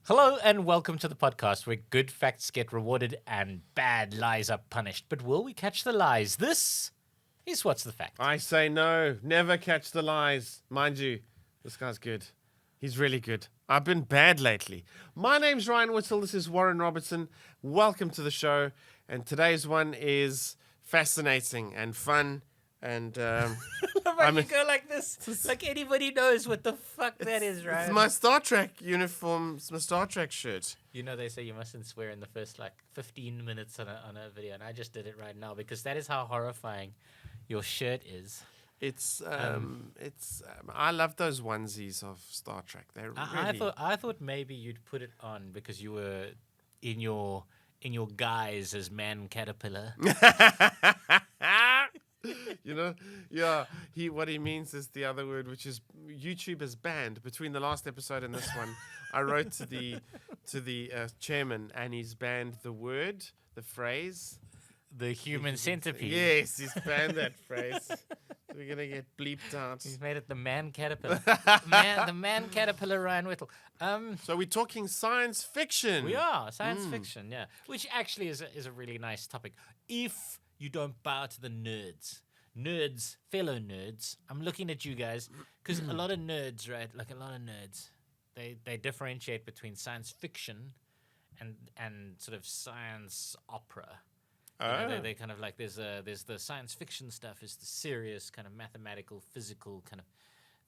Hello and welcome to the podcast where good facts get rewarded and bad lies are punished. But will we catch the lies? This is What's the Fact. I say no. Never catch the lies. Mind you, this guy's good. He's really good. I've been bad lately. My name's Ryan Whittle. This is Warren Robertson. Welcome to the show. And today's one is fascinating and fun. And You go like this, like anybody knows what the fuck that is, right? it's my Star Trek uniform. It's my Star Trek shirt. You know they say you mustn't swear in the first 15 minutes on a video, and I just did it right now because that is how horrifying your shirt is. I love those onesies of Star Trek. They're really... I thought maybe you'd put it on because you were in your guise as man caterpillar. What he means is the other word, which is YouTube has banned between the last episode and this one. I wrote to the chairman, and he's banned the phrase, The human centipede. Yes, he's banned that phrase. We're gonna get bleeped out. He's made it the man caterpillar. The man caterpillar, Ryan Whittle. So we're talking science fiction. We are science fiction, yeah, which actually is a really nice topic. If you don't bow to the nerds, fellow nerds, I'm looking at you guys because a lot of nerds, right? Like a lot of nerds, they differentiate between science fiction and sort of science opera. They kind of like there's the science fiction stuff is the serious kind of mathematical, physical kind of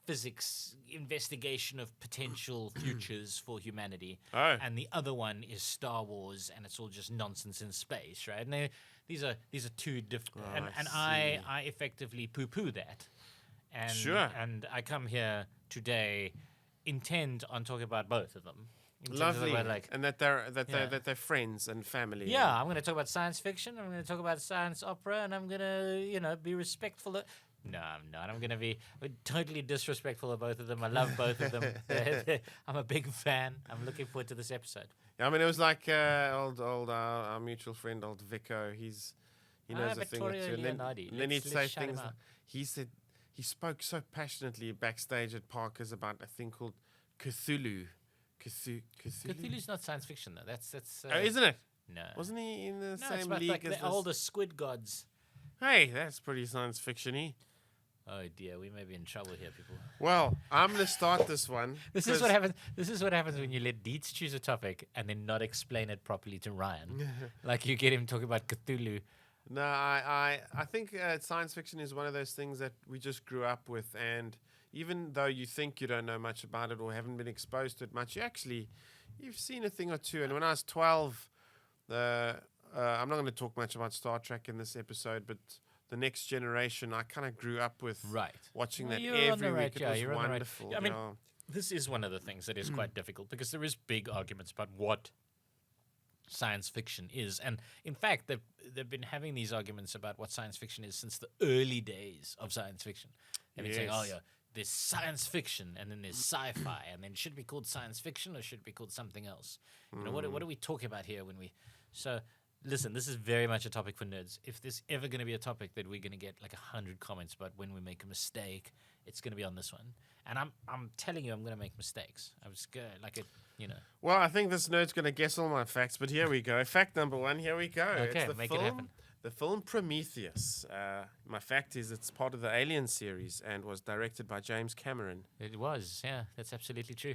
physics investigation of potential futures for humanity. And the other one is Star Wars, and it's all just nonsense in space, right? And these are two different. I effectively poo-poo that. And, Sure. And I come here today intent on talking about both of them. Lovely, and that they're friends and family. Yeah, I'm going to talk about science fiction. I'm going to talk about science opera, and I'm going to, be respectful. No, I'm not. I'm going to be totally disrespectful of both of them. I love both of them. I'm a big fan. I'm looking forward to this episode. Yeah, I mean, it was like our mutual friend, old Vico. He knows a thing or two. And then he'd say things. He said he spoke so passionately backstage at Parker's about a thing called Cthulhu. Cthulhu's not science fiction though. That's isn't it? No. Wasn't he in the same it's about, league as the older squid gods? Hey, that's pretty science fiction-y. Oh dear, we may be in trouble here, people. Well, I'm gonna start this one. This is what happens. This is what happens when you let Dietz choose a topic and then not explain it properly to Ryan. Like you get him talking about Cthulhu. No, I think science fiction is one of those things that we just grew up with, and even though you think you don't know much about it or haven't been exposed to it much, you've seen a thing or two. And when I was 12, I'm not going to talk much about Star Trek in this episode, but The Next Generation, I kind of grew up with watching that every week. It was wonderful. I mean, this is one of the things that is quite difficult because there is big arguments about what science fiction is. And in fact, they've been having these arguments about what science fiction is since the early days of science fiction. They've been saying, there's science fiction and then there's sci-fi, and then should it be called science fiction or should it be called something else? What are we talking about here when we... So... Listen, this is very much a topic for nerds. If there's ever going to be a topic that we're going to get 100 comments about when we make a mistake, it's going to be on this one. And I'm telling you, I'm going to make mistakes. I was going Well, I think this nerd's going to guess all my facts, but here we go. Fact number one, here we go. Okay, it's make it happen. The film Prometheus. My fact is it's part of the Alien series and was directed by James Cameron. It was, yeah. That's absolutely true.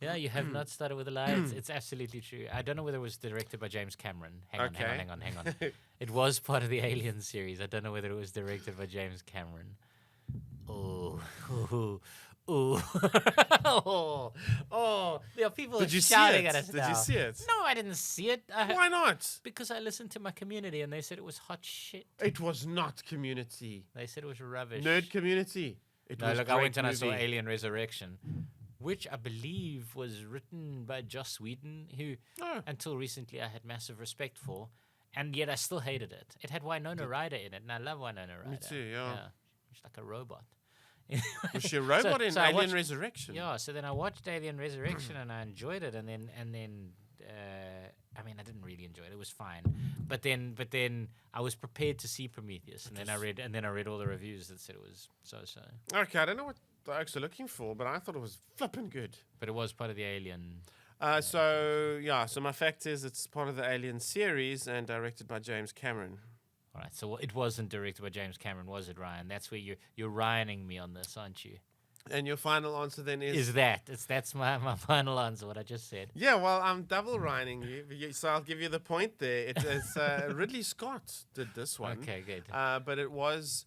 Yeah, you have not started with a lie. It's absolutely true. I don't know whether it was directed by James Cameron. Hang on. It was part of the Alien series. I don't know whether it was directed by James Cameron. Oh. There are people shouting at us now. Did you see it? No, I didn't see it. Why not? Because I listened to my community and they said it was hot shit. It was not Community. They said it was rubbish. Nerd Community. I went and I saw Alien Resurrection, which I believe was written by Joss Whedon, who until recently I had massive respect for, and yet I still hated it. It had Winona Ryder in it, and I love Winona Ryder. Me too, yeah. She's like a robot. Was she a robot in Alien Resurrection? Yeah, so then I watched Alien Resurrection and I enjoyed it, and then I mean, I didn't really enjoy it. It was fine, but then I was prepared to see Prometheus, and then I read all the reviews that said it was so. Okay, I don't know what the oaks are looking for, but I thought it was flipping good. But it was part of the Alien. So my fact is it's part of the Alien series and directed by James Cameron. All right, so it wasn't directed by James Cameron, was it, Ryan? That's where you're Ryaning me on this, aren't you? And your final answer then is That's my final answer, what I just said. yeah. Well, I'm double Ryaning you, so I'll give you the point there. It's Ridley Scott did this one. Okay, good. But it was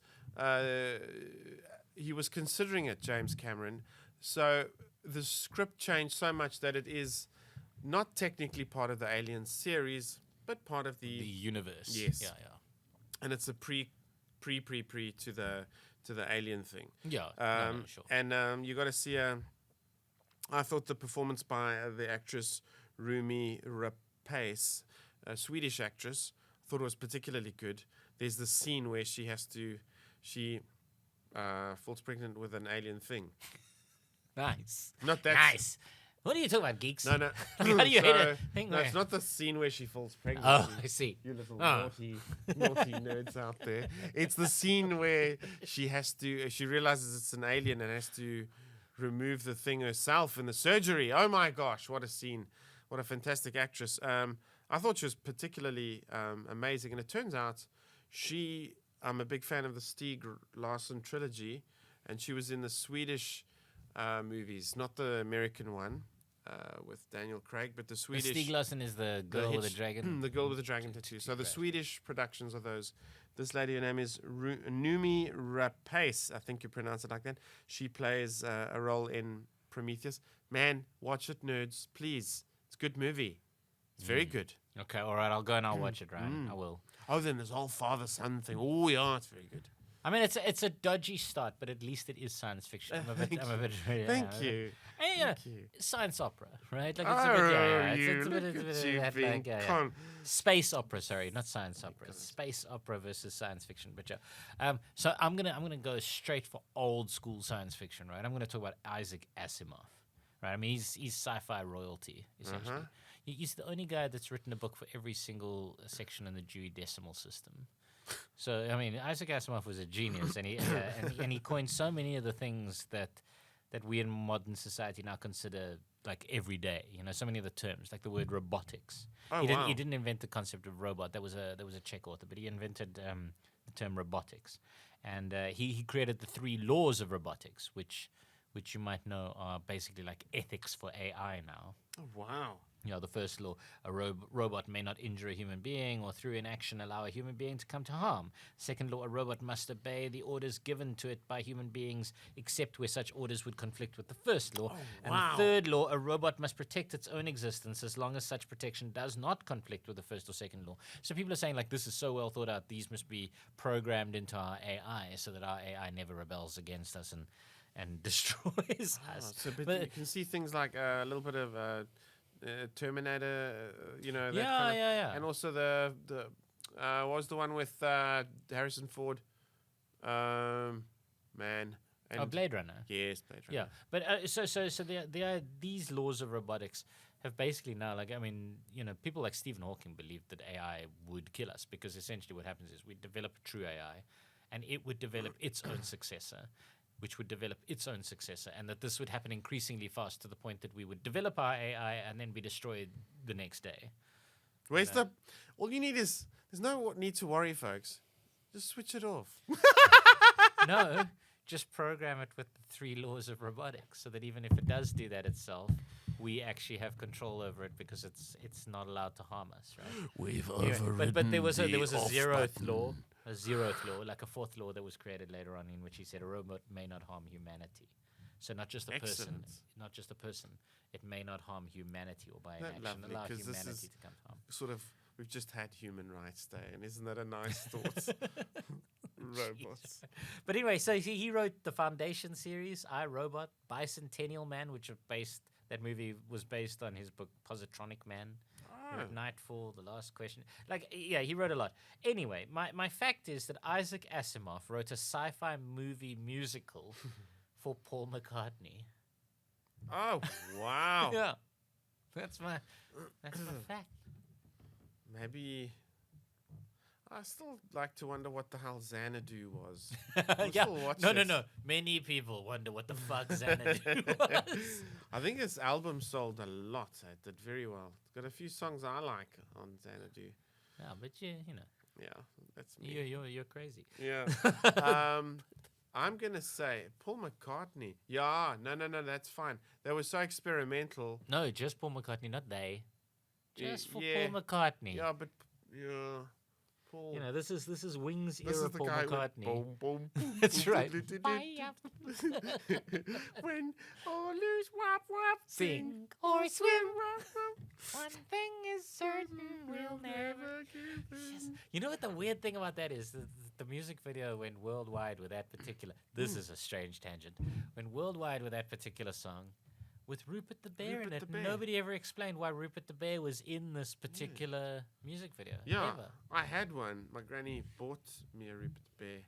he was considering it, James Cameron. So the script changed so much that it is not technically part of the Alien series, but part of The universe. Yes. Yeah. and it's a pre to the Alien thing. Yeah, sure. And you got to see. I thought the performance by the actress Rumi Rapace, a Swedish actress, thought it was particularly good. There's the scene where she falls pregnant with an alien thing. Nice. Not that. Nice. What are you talking about, geeks? No. How do you hate a thing No, where- it's not the scene where she falls pregnant. Oh, I see. You little Ah. naughty nerds out there. It's the scene where she realizes it's an alien and has to remove the thing herself in the surgery. Oh my gosh, what a scene. What a fantastic actress. I thought she was particularly amazing. And it turns out I'm a big fan of the Stieg Larsson trilogy, and she was in the Swedish movies, not the American one with Daniel Craig, but the Swedish. Stieg Larsson is the girl with the dragon. The girl with the dragon tattoo. So the Right. Swedish productions of those. This lady, her name is Numi Rapace. I think you pronounce it like that. She plays a role in Prometheus. Man, watch it, nerds, please. It's a good movie. It's very good. Okay, all right, I'll go and I'll watch it, Ryan. I will. Oh, then there's whole father-son thing. Oh, yeah, it's very good. I mean, it's a dodgy start, but at least it is science fiction. I'm a bit. Thank you. Hey, you know, Thank you. science opera, right? Like it's a bit, yeah. It's a bit, look it's a at bit you of that, being like, yeah. con- Space opera, sorry, not science opera. Space opera versus science fiction. But yeah, so I'm gonna go straight for old school science fiction, right? I'm gonna talk about Isaac Asimov, right? I mean, he's sci-fi royalty essentially. He's the only guy that's written a book for every single section in the Dewey Decimal System. So I mean, Isaac Asimov was a genius, and he coined so many of the things that we in modern society now consider like everyday. You know, so many of the terms, like the word robotics. Oh, he wow. didn't invent the concept of robot. There was a Czech author, but he invented the term robotics, and he created the 3 laws of robotics, which you might know are basically like ethics for AI now. Oh, wow. You know, the first law, a robot may not injure a human being or through inaction allow a human being to come to harm. Second law, a robot must obey the orders given to it by human beings, except where such orders would conflict with the first law. And wow. the third law, a robot must protect its own existence as long as such protection does not conflict with the first or second law. So people are saying, like, this is so well thought out, these must be programmed into our AI so that our AI never rebels against us and destroys us. So, but But- you can see things like a little bit of Terminator, you know. That Yeah, kind of, yeah. And also what was the one with Harrison Ford? Man. And Blade Runner. Yes, Blade Runner. Yeah, but so these laws of robotics have basically now, like, I mean, you know, people like Stephen Hawking believed that AI would kill us because essentially what happens is we develop a true AI, and it would develop its own successor, which would develop its own successor, and that this would happen increasingly fast to the point that we would develop our AI and then be destroyed the next day. Where's the? All you need is there's no need to worry, folks. Just switch it off. No, just program it with the 3 laws of robotics, so that even if it does do that itself, we actually have control over it because it's not allowed to harm us, right? We've Anyway, but there was a zeroth law, like a 4th law that was created later on, in which he said a robot may not harm humanity. So not just a person, it may not harm humanity or by Isn't that inaction lovely? allow 'Cause this humanity is- to come to harm. Sort of. We've just had Human Rights Day, and isn't that a nice thought? Robots. But anyway, so he wrote the Foundation series, I, Robot, Bicentennial Man, that movie was based on his book Positronic Man. He wrote Nightfall, The Last Question. Like, yeah, he wrote a lot. Anyway, my fact is that Isaac Asimov wrote a sci-fi movie musical for Paul McCartney. Oh, wow. Yeah, that's my fact. Maybe. I still like to wonder what the hell Xanadu was. Yeah. still watch No, it. no. Many people wonder what the fuck Xanadu was. I think this album sold a lot. It did very well. It's got a few songs I like on Xanadu. Yeah, but you know, Yeah, that's me. you're crazy. Yeah. I'm gonna say Paul McCartney. Yeah, no, that's fine. They were so experimental. No, just Paul McCartney, not they. Just for yeah. Paul McCartney. Yeah, but yeah, Paul. You know, this is Wings this era is the Paul guy with McCartney. boom, boom, boom, That's boom, right. do, do, do, do, do. When all is wap wap, Sing or or swim. swim. Wap, wap. One thing is certain, we'll never. give Yes. in. You know what the weird thing about that is? The music video went worldwide with that particular. This is a strange tangent. Went worldwide with that particular song, with Rupert the Bear in Rupert it. the Bear. Nobody ever explained why Rupert the Bear was in this particular music video. Yeah, Ever. I had one. My granny bought me a Rupert the Bear.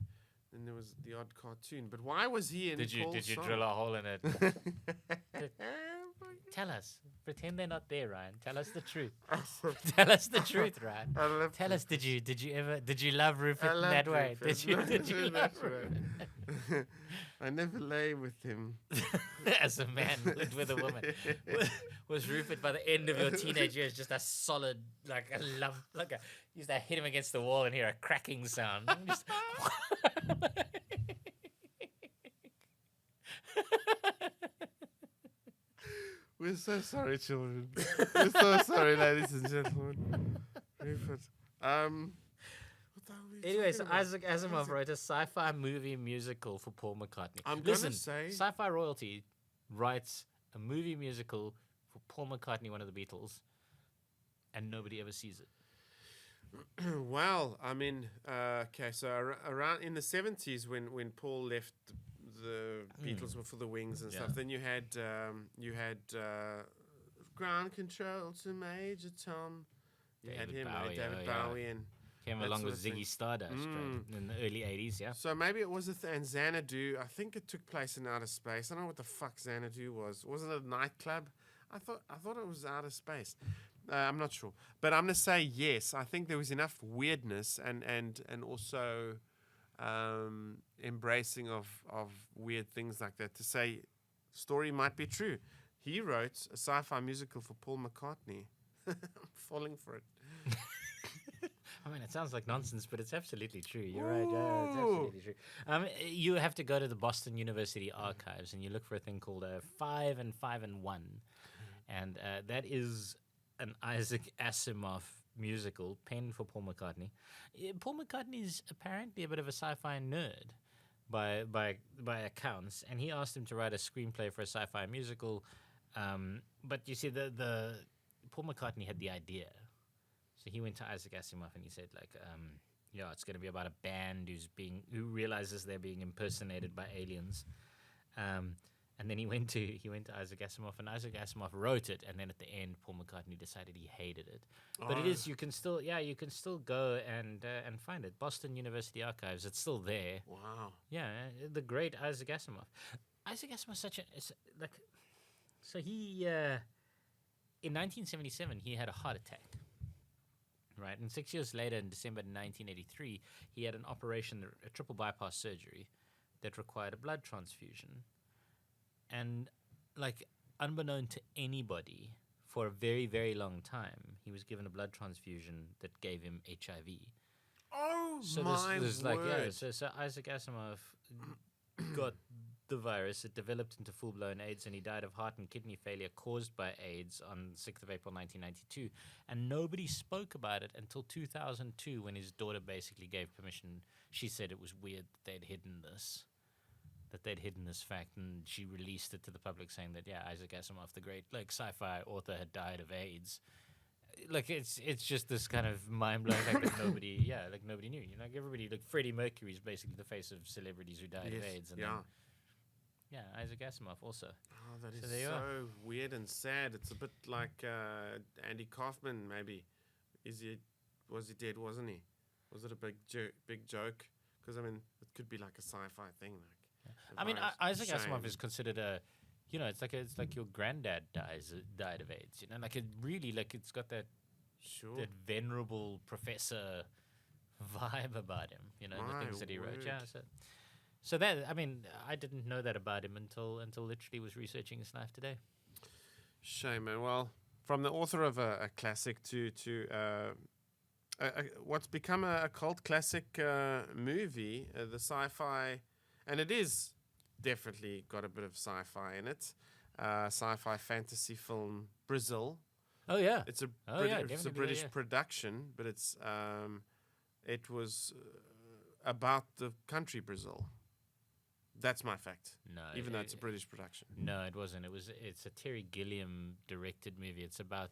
And there was the odd cartoon. But why was he in Did you Paul's song? drill a hole in it? Tell us. Pretend they're not there, Ryan. Tell us the truth. Tell us the truth, Ryan. I love Tell us, did you ever love Rupert in loved that way? Rupert. Did you love That's Rupert? right. I never lay with him. As a man would with a woman. Was Rupert by the end of your teenage years just a solid, like a lump, like a, you used to hit him against the wall and hear a cracking sound? Just- We're so sorry, children. We're so sorry, ladies and gentlemen. Rupert. What the hell are we Anyways, talking about? Isaac Asimov wrote a sci-fi movie musical for Paul McCartney. I'm gonna Listen, say- Sci-Fi Royalty writes a movie musical for Paul McCartney, one of the Beatles, and nobody ever sees it. Well, I mean, okay, so around in the 70s when Paul left the Beatles were for the Wings and Yeah. stuff, then you had Ground Control to Major Tom. You had David him, Bowie, David oh, yeah. Bowie, and Came That along sort with of thing. Ziggy Stardust right, in the early 80s, yeah? so maybe it was and Xanadu. I think it took place in outer space. I don't know what the fuck Xanadu was. Wasn't it a nightclub? I thought it was outer space. I'm not sure, but I'm gonna say yes. I think there was enough weirdness and also embracing of weird things like that to say story might be true. He wrote a sci-fi musical for Paul McCartney. I'm falling for it. I mean, it sounds like nonsense, but it's absolutely true. You're right. Yeah, it's Ooh. absolutely true. You have to go to the Boston University archives and you look for a thing called 5 and 5 and 1. And that is an Isaac Asimov musical penned for Paul McCartney. Paul McCartney is apparently a bit of a sci-fi nerd by accounts, and he asked him to write a screenplay for a sci-fi musical. But you see, the Paul McCartney had the idea. So he went to Isaac Asimov and he said, like, yeah, it's going to be about a band who realizes they're being impersonated by aliens. And then he went to Isaac Asimov, and Isaac Asimov wrote it. And then at the end, Paul McCartney decided he hated it. But it is, you can still go and find it. Boston University Archives, it's still there. Wow. Yeah, the great Isaac Asimov. Isaac Asimov is so he in 1977 he had a heart attack. Right, and 6 years later, in December 1983, he had an operation, a triple bypass surgery, that required a blood transfusion. And, like, unbeknown to anybody, for a very, very long time, he was given a blood transfusion that gave him HIV. Oh So my this word! like, yeah, so Isaac Asimov got the virus. It developed into full-blown AIDS, and he died of heart and kidney failure caused by AIDS on 6th of April 1992. And nobody spoke about it until 2002, when his daughter basically gave permission. She said it was weird that they'd hidden this fact, and she released it to the public, saying that, yeah, Isaac Asimov, the great sci-fi author, had died of AIDS. Like, it's just this kind of mind-blowing fact that nobody knew. You know, like everybody, like Freddie Mercury is basically the face of celebrities who died of AIDS. And yeah. then, yeah, Isaac Asimov also. Oh, that So is there you so are. weird and sad. It's a bit like Andy Kaufman. Maybe was he dead? Wasn't he? Was it a big joke? Because I mean, it could be like a sci-fi thing. Like, a I mean, virus. Isaac Shame. Asimov is considered a, you know, it's like your granddad died of AIDS. You know, like it really, like it's got that Sure. that venerable professor vibe about him. You know, the My things that he wrote. Yeah. word. So that, I mean, I didn't know that about him until literally was researching his life today. Shame, man. Well, from the author of a classic to what's become a cult classic movie, the sci-fi, and it is definitely got a bit of sci-fi in it. Sci-fi fantasy film Brazil. Oh yeah. It's a Oh, yeah, it's a definitely, British yeah. production, but it was about the country Brazil. That's my fact. No, Even though it's a British production. No, it wasn't. It's a Terry Gilliam directed movie. It's about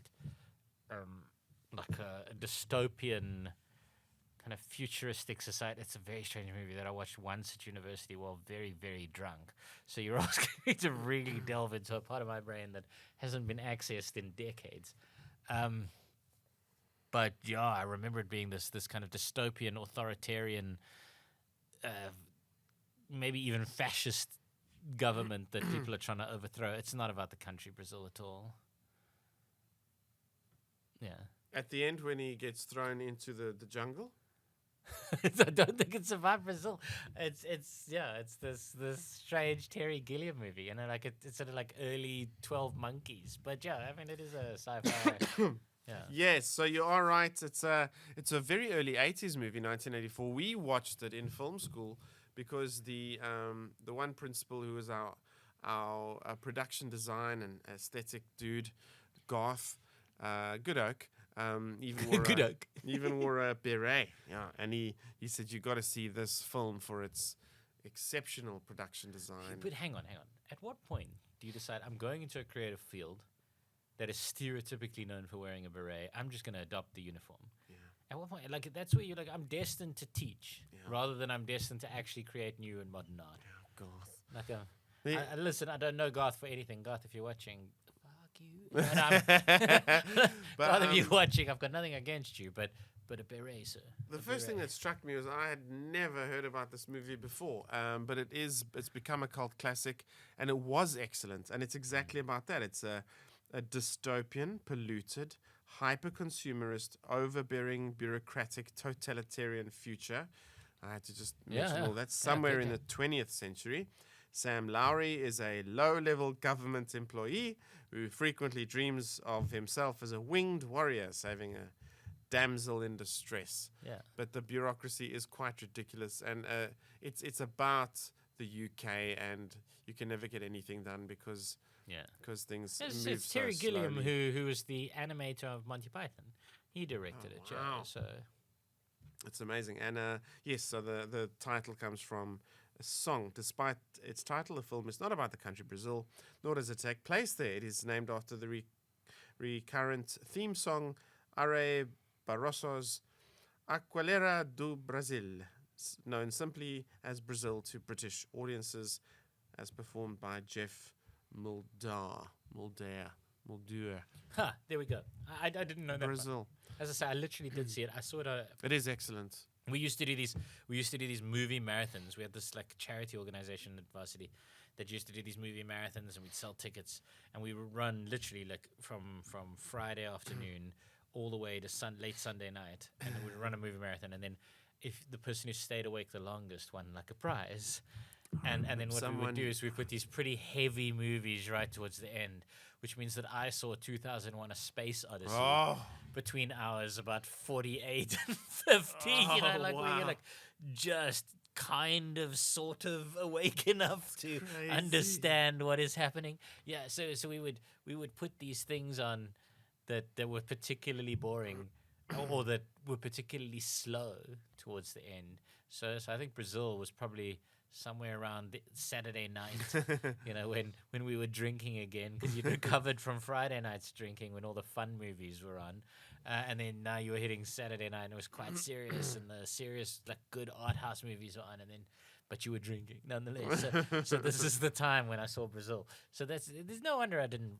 like a dystopian kind of futuristic society. It's a very strange movie that I watched once at university while very, very drunk. So you're asking me to really delve into a part of my brain that hasn't been accessed in decades. But yeah, I remember it being this kind of dystopian, authoritarian, maybe even fascist government that people are trying to overthrow. It's not about the country Brazil at all. Yeah. At the end, when he gets thrown into the jungle, I don't think it's about Brazil. It's this strange Terry Gilliam movie, you know, like it's sort of like early 12 Monkeys. But yeah, I mean it is a sci-fi. Yeah. yes. So you are right. It's a very early '80s movie, 1984. We watched it in film school because the one principal who was our production design and aesthetic dude, Garth Goodoak, even wore Good oak. even wore a beret. Yeah, and he said you got to see this film for its exceptional production design. But hang on. At what point do you decide I'm going into a creative field that is stereotypically known for wearing a beret? I'm just going to adopt the uniform. Yeah. At what point, like that's where you're like, I'm destined to teach Yeah. rather than I'm destined to actually create new and modern art. Garth. Like, Yeah. listen, I don't know Garth for anything. Garth, if you're watching, fuck you. Garth, if you're watching, I've got nothing against you, but a beret, sir. The A first thing beret. that struck me was I had never heard about this movie before, but it's become a cult classic, and it was excellent. And it's exactly about that. It's a dystopian, polluted, hyper-consumerist, overbearing, bureaucratic, totalitarian future. I had to just mention yeah. all that. Somewhere in yeah. the 20th century, Sam Lowry is a low-level government employee who frequently dreams of himself as a winged warrior saving a damsel in distress. Yeah. But the bureaucracy is quite ridiculous, and it's about the UK, and you can never get anything done because Yeah. things It's, move it's Terry so Gilliam slowly. who was the animator of Monty Python. He directed Oh, it, yeah. wow. So It's amazing. And yes, so the title comes from a song. Despite its title, the film is not about the country Brazil, nor does it take place there. It is named after the recurrent theme song Are Barroso's Aqualera do Brasil, known simply as Brazil to British audiences, as performed by Jeff Mulder. there we go. I didn't know that. Brazil. As I say, I literally did see it. I saw it. It is excellent. We used to do these movie marathons. We had this like charity organization at varsity that used to do these movie marathons, and we'd sell tickets, and we would run literally like from Friday afternoon all the way to late Sunday night, and then we'd run a movie marathon, and then if the person who stayed awake the longest won like a prize. And then what we would do is we put these pretty heavy movies right towards the end, which means that I saw 2001: A Space Odyssey Oh, between hours about 48 and 50. You know, Oh, like where wow. you're like just kind of sort of awake enough to Crazy. understand what is happening. Yeah, so we would put these things on that were particularly boring or that were particularly slow towards the end. So I think Brazil was probably somewhere around Saturday night, you know, when we were drinking again, because you'd recovered from Friday night's drinking when all the fun movies were on, and then now you were hitting Saturday night and it was quite serious, and the serious like good art house movies were on, and then but you were drinking nonetheless. So this is the time when I saw Brazil. So there's no wonder I didn't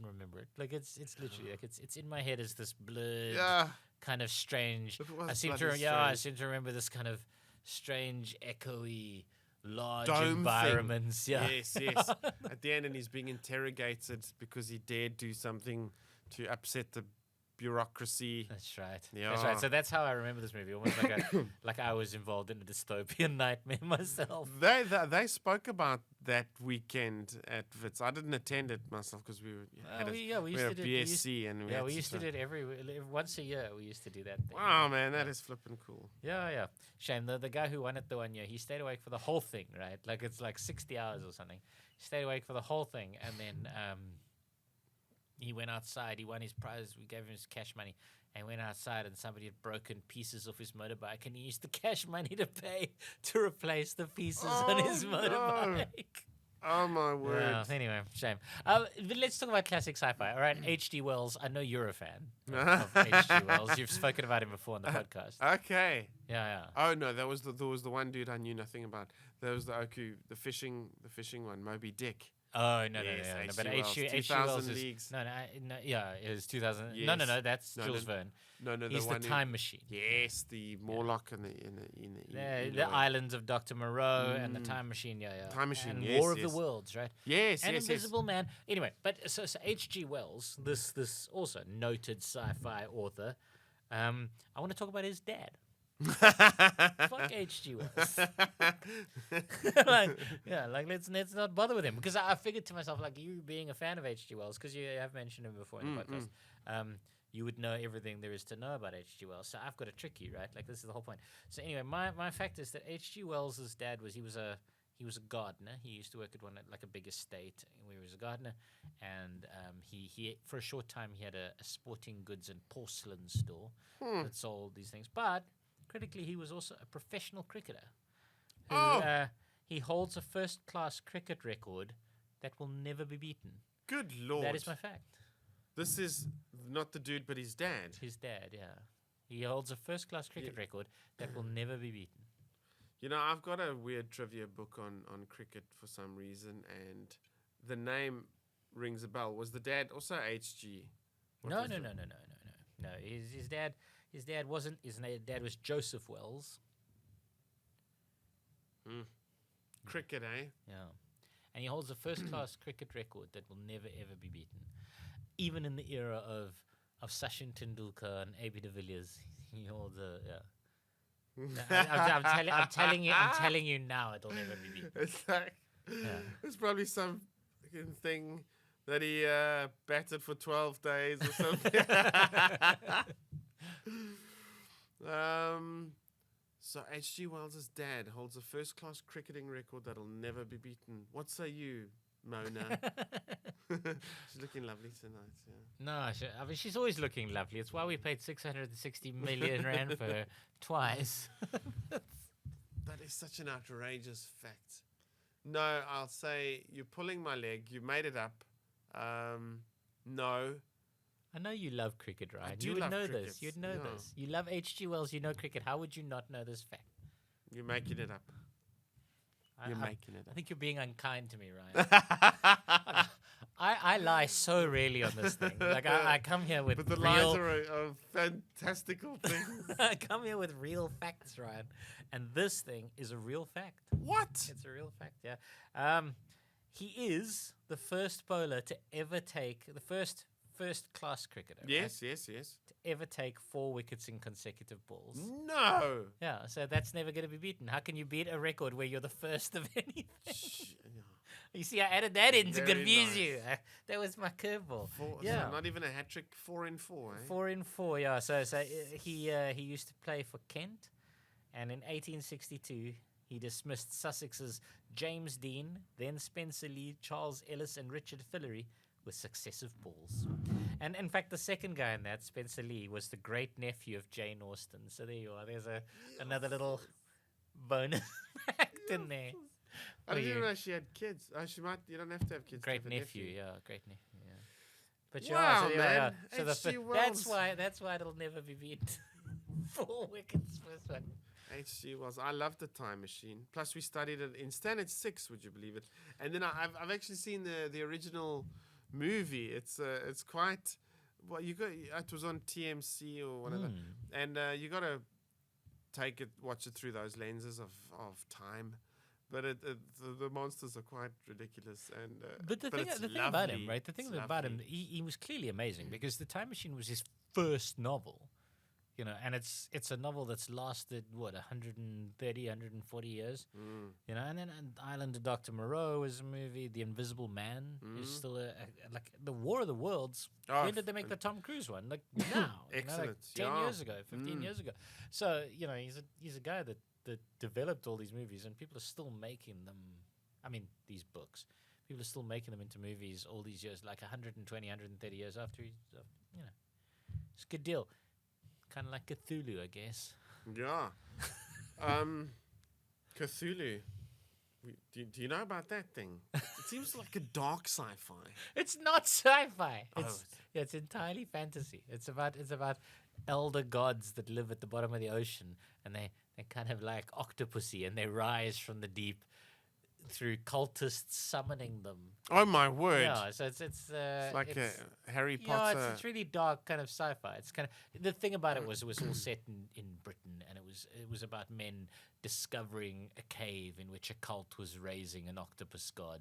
remember it. Like it's literally like it's in my head as this blurred yeah. kind of strange. It was I seem bloody I strange. seem to remember this kind of strange, echoey, large Dome thing. environments. Yeah. Yes, yes. At the end, and he's being interrogated because he dared do something to upset the bureaucracy. That's right. Yeah. That's right. So that's how I remember this movie. Almost like like I was involved in a dystopian nightmare myself. They spoke about that weekend at Wits. I didn't attend it myself because we We were used to a do BSc and we yeah, had we used to try- do it every once a year. We used to do that thing. Wow, man, that is flipping cool. Yeah. Shame the guy who won it the 1 year, he stayed awake for the whole thing, right? Like it's like 60 hours or something. He stayed awake for the whole thing, and then he went outside. He won his prize. We gave him his cash money, and went outside, and somebody had broken pieces of his motorbike, and he used the cash money to pay to replace the pieces on his Oh, motorbike. Oh my word! Yeah, anyway, shame. But let's talk about classic sci-fi. All right, H.G. Wells. I know you're a fan of H.G. Wells. You've spoken about him before on the podcast. Okay. Yeah. Oh no, there was the one dude I knew nothing about. There was the Oku, the fishing one, Moby Dick. Oh no, Yes, no. H.G. But Wells, H.G. Wells 2000 is Leagues. no, yeah, it was 2000. Yes. No, that's No, Jules Verne. No, He's the one time machine. Yes, the Morlock and The Islands of Dr. Moreau and the Time Machine, yeah. Time Machine, and yes, War of yes. the Worlds, right? Yes, And yes, Invisible Man. Anyway, but so H.G. Wells, this also noted sci-fi author, I want to talk about his dad. Fuck H.G. Wells. Let's not bother with him, because I figured to myself, like, you being a fan of H.G. Wells, because you have mentioned him before in the podcast, you would know everything there is to know about H.G. Wells. So I've got to trick you, right? Like, this is the whole point. So anyway, my fact is that H.G. Wells' dad was he was a gardener. He used to work at a big estate where he was a gardener, and he for a short time he had a sporting goods and porcelain store that sold these things. But critically, he was also a professional cricketer. He holds a first-class cricket record that will never be beaten. Good Lord. That is my fact. This is not the dude, but his dad. His dad, yeah. He holds a first-class cricket record that will never be beaten. You know, I've got a weird trivia book on cricket for some reason, and the name rings a bell. Was the dad also HG? No. His dad wasn't. His dad was Joseph Wells. Cricket, eh? Yeah, and he holds a first-class cricket record that will never ever be beaten, even in the era of Sachin Tendulkar and A.B. de Villiers. He holds a I'm telling you now, it'll never be beaten. It's like it's probably some fucking thing that he batted for 12 days or something. So H.G. Wells' dad holds a first-class cricketing record that'll never be beaten. What say you, Mona? She's looking lovely tonight. Yeah. No, I mean, she's always looking lovely. It's why we paid 660 million rand for her twice. That is such an outrageous fact. No, I'll say you're pulling my leg. You made it up. No. I know you love cricket, Ryan. do You would love know cricket, this. You'd know yeah. this. You love H.G. Wells. You know cricket. How would you not know this fact? You're making it up. You're making it I up. think you're being unkind to me, Ryan. I lie so rarely on this thing. Like I come here with But the real. lines are fantastical things. I come here with real facts, Ryan, and this thing is a real fact. What? It's a real fact, yeah. He is the first bowler to ever take the first class cricketer. Yes, right, yes, yes. to ever take 4 wickets in consecutive balls. No. Yeah, so that's never going to be beaten. How can you beat a record where you're the first of anything? You see, I added that in to Very confuse nice. you. That was my curveball. Yeah. So not even a hat trick, 4 in 4, eh? 4 in 4, yeah. So he used to play for Kent, and in 1862 he dismissed Sussex's James Dean, then Spencer Lee, Charles Ellis, and Richard Fillery with successive balls. And in fact, the second guy in that, Spencer Lee, was the great nephew of Jane Austen. So there you are. There's another little bonus fact in there. I didn't even know she had kids. She might. You don't have to have kids. to Great have a nephew, yeah, great nephew, yeah. But Wow, yeah, man. so H.G. that's why it'll never be beat. 4 wickets, first one. H.G. Wells. I love the Time Machine. Plus, we studied it in Standard 6. Would you believe it? And then I've actually seen the original movie. It's quite. Well, it was on TMC or whatever, and you got to watch it through those lenses of time. but the monsters are quite ridiculous. And But the thing it's about him, lovely. right? The thing It's about him, lovely. he was clearly amazing because The Time Machine was his first novel, and it's a novel that's lasted what 130, 140 years, and then Island of Dr. Moreau is a movie. The Invisible Man is still like the War of the Worlds. Oh, When did they make the Tom Cruise one? Like now, like Excellent, 10 yeah. years ago, 15 years ago. So he's a guy that developed all these movies, and people are still making them. I mean, these books. People are still making them into movies all these years, like 120, 130 years after he's, it's a good deal. Kind of like Cthulhu, I guess. Yeah. Cthulhu. Do you know about that thing? It seems like a dark sci-fi. It's not sci-fi. Oh. It's entirely fantasy. It's about elder gods that live at the bottom of the ocean, and they're kind of like octopussy, and they rise from the deep through cultists summoning them. Oh my word! Yeah, so it's Like it's, a Harry yeah, Potter. it's really dark kind of sci-fi. It's kind of the thing about it was all set in Britain, and it was about men discovering a cave in which a cult was raising an octopus god,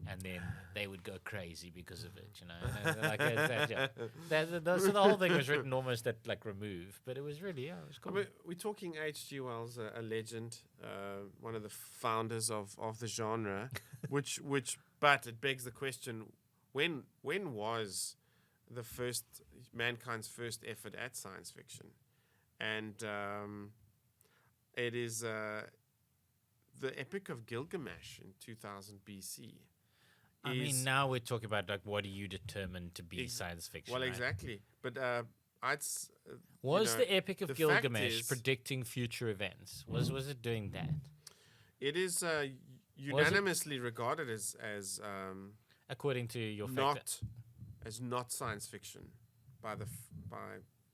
and then they would go crazy because of it. So the whole thing was written almost at like remove, but it was really it was cool. We're talking H.G. Wells, a legend, one of the founders of the genre, but it begs the question: when was the mankind's first effort at science fiction? And it is the Epic of Gilgamesh in 2000 BC. I mean, now we're talking about like what do you determine to be science fiction? Well, right? exactly. But Was the Epic of the fact Gilgamesh is- predicting future events? Was it doing that? it is unanimously regarded as According to your not science fiction by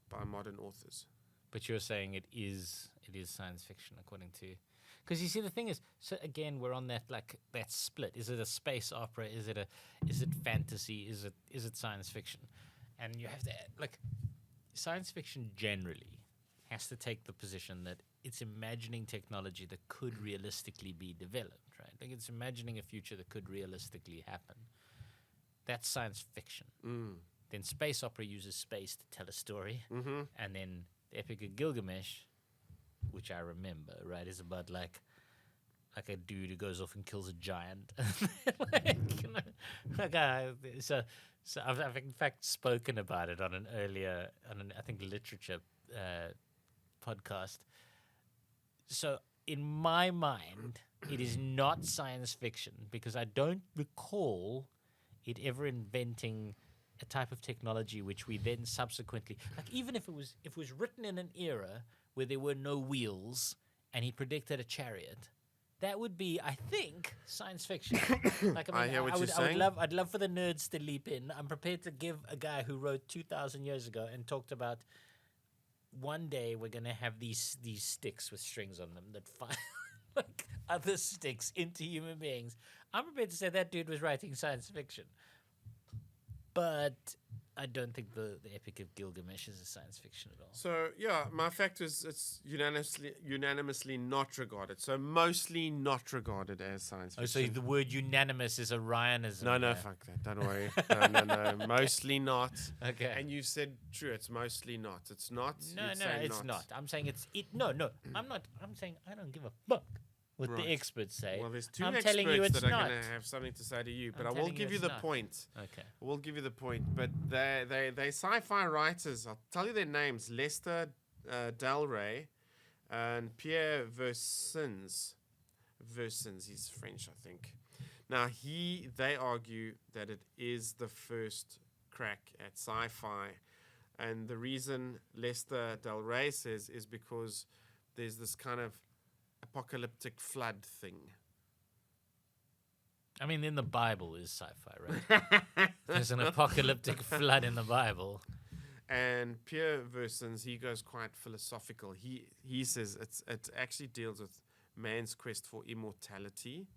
by modern authors. but you're saying it is science fiction according to, because you see the thing is, so again we're on that that split. Is it a space opera? Is it fantasy? Is it science fiction? And you have to science fiction generally has to take the position that it's imagining technology that could realistically be developed, right? Like it's imagining a future that could realistically happen. That's science fiction. Then space opera uses space to tell a story, and then the Epic of Gilgamesh, which I remember, right, is about like a dude who goes off and kills a giant. So I've in fact spoken about it on I think literature podcast. So in my mind, it is not science fiction because I don't recall it ever inventing a type of technology which we then subsequently, like even if it was written in an era where there were no wheels and he predicted a chariot, that would be, I think, science fiction. I hear what you're saying. I'd love for the nerds to leap in. I'm prepared to give a guy who wrote 2,000 years ago and talked about one day we're gonna have these sticks with strings on them that fire like other sticks into human beings. I'm prepared to say that dude was writing science fiction, but I don't think the Epic of Gilgamesh is a science fiction at all. So yeah, my fact is it's unanimously not regarded. So mostly not regarded as science Oh, fiction. so the word unanimous is Orionism. No, there. fuck that. Don't worry. No. Mostly not. Okay. And you said true. It's mostly not. It's not. No, you'd no, say it's not. I'm saying it's it. No, I'm not. I'm saying I don't give a fuck what Right. the experts say. Well, there's two I'm experts telling you it's that are not. going to have something to say to you, but I'm I will telling you give you it's the not. point. Okay. I will give you the point. But they sci-fi writers. I'll tell you their names: Lester Del Rey and Pierre Versins. Versins, he's French, I think. Now they argue that it is the first crack at sci-fi, and the reason Lester Del Rey says is because there's this kind of apocalyptic flood thing. I mean, in the Bible is sci-fi, right? There's an apocalyptic flood in the Bible. And Pierre Versins, he goes quite philosophical. He says it actually deals with man's quest for immortality.